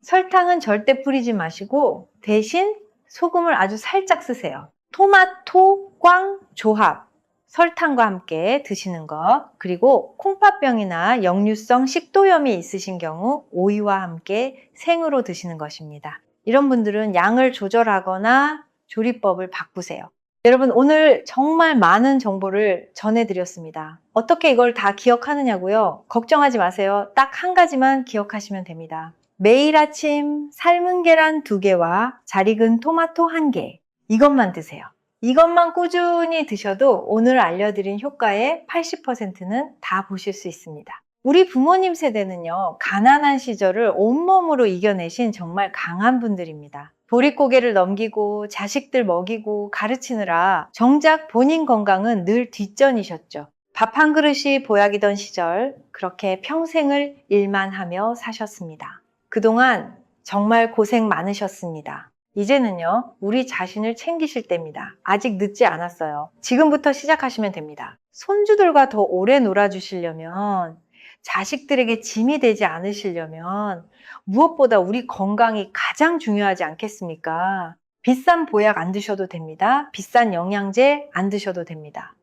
설탕은 절대 뿌리지 마시고 대신 소금을 아주 살짝 쓰세요. 토마토 꽝 조합, 설탕과 함께 드시는 것, 그리고 콩팥병이나 역류성 식도염이 있으신 경우 오이와 함께 생으로 드시는 것입니다. 이런 분들은 양을 조절하거나 조리법을 바꾸세요. 여러분, 오늘 정말 많은 정보를 전해드렸습니다. 어떻게 이걸 다 기억하느냐고요? 걱정하지 마세요. 딱 1가지만 기억하시면 됩니다. 매일 아침 삶은 계란 2개와 잘 익은 토마토 1개, 이것만 드세요. 이것만 꾸준히 드셔도 오늘 알려드린 효과의 80%는 다 보실 수 있습니다. 우리 부모님 세대는요, 가난한 시절을 온몸으로 이겨내신 정말 강한 분들입니다. 보릿고개를 넘기고 자식들 먹이고 가르치느라 정작 본인 건강은 늘 뒷전이셨죠. 밥 한 그릇이 보약이던 시절, 그렇게 평생을 일만 하며 사셨습니다. 그동안 정말 고생 많으셨습니다. 이제는요, 우리 자신을 챙기실 때입니다. 아직 늦지 않았어요. 지금부터 시작하시면 됩니다. 손주들과 더 오래 놀아주시려면, 자식들에게 짐이 되지 않으시려면 무엇보다 우리 건강이 가장 중요하지 않겠습니까? 비싼 보약 안 드셔도 됩니다. 비싼 영양제 안 드셔도 됩니다.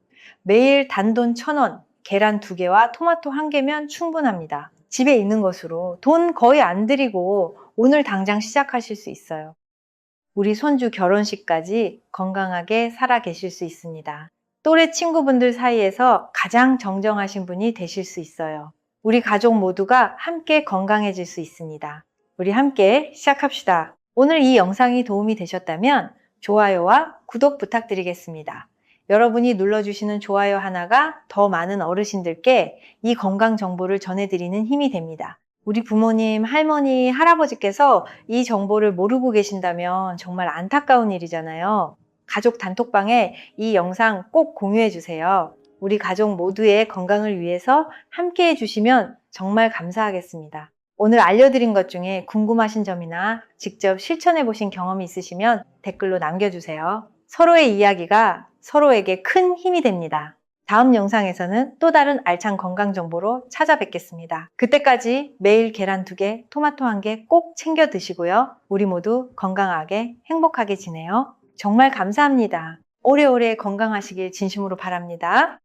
매일 단돈 1,000원, 계란 2개와 토마토 1개면 충분합니다. 집에 있는 것으로 돈 거의 안 들이고 오늘 당장 시작하실 수 있어요. 우리 손주 결혼식까지 건강하게 살아 계실 수 있습니다. 또래 친구분들 사이에서 가장 정정하신 분이 되실 수 있어요. 우리 가족 모두가 함께 건강해질 수 있습니다. 우리 함께 시작합시다. 오늘 이 영상이 도움이 되셨다면 좋아요와 구독 부탁드리겠습니다. 여러분이 눌러주시는 좋아요 하나가 더 많은 어르신들께 이 건강 정보를 전해드리는 힘이 됩니다. 우리 부모님, 할머니, 할아버지께서 이 정보를 모르고 계신다면 정말 안타까운 일이잖아요. 가족 단톡방에 이 영상 꼭 공유해 주세요. 우리 가족 모두의 건강을 위해서 함께 해주시면 정말 감사하겠습니다. 오늘 알려드린 것 중에 궁금하신 점이나 직접 실천해 보신 경험이 있으시면 댓글로 남겨주세요. 서로의 이야기가 서로에게 큰 힘이 됩니다. 다음 영상에서는 또 다른 알찬 건강 정보로 찾아뵙겠습니다. 그때까지 매일 계란 2개, 토마토 1개 꼭 챙겨 드시고요. 우리 모두 건강하게 행복하게 지내요. 정말 감사합니다. 오래오래 건강하시길 진심으로 바랍니다.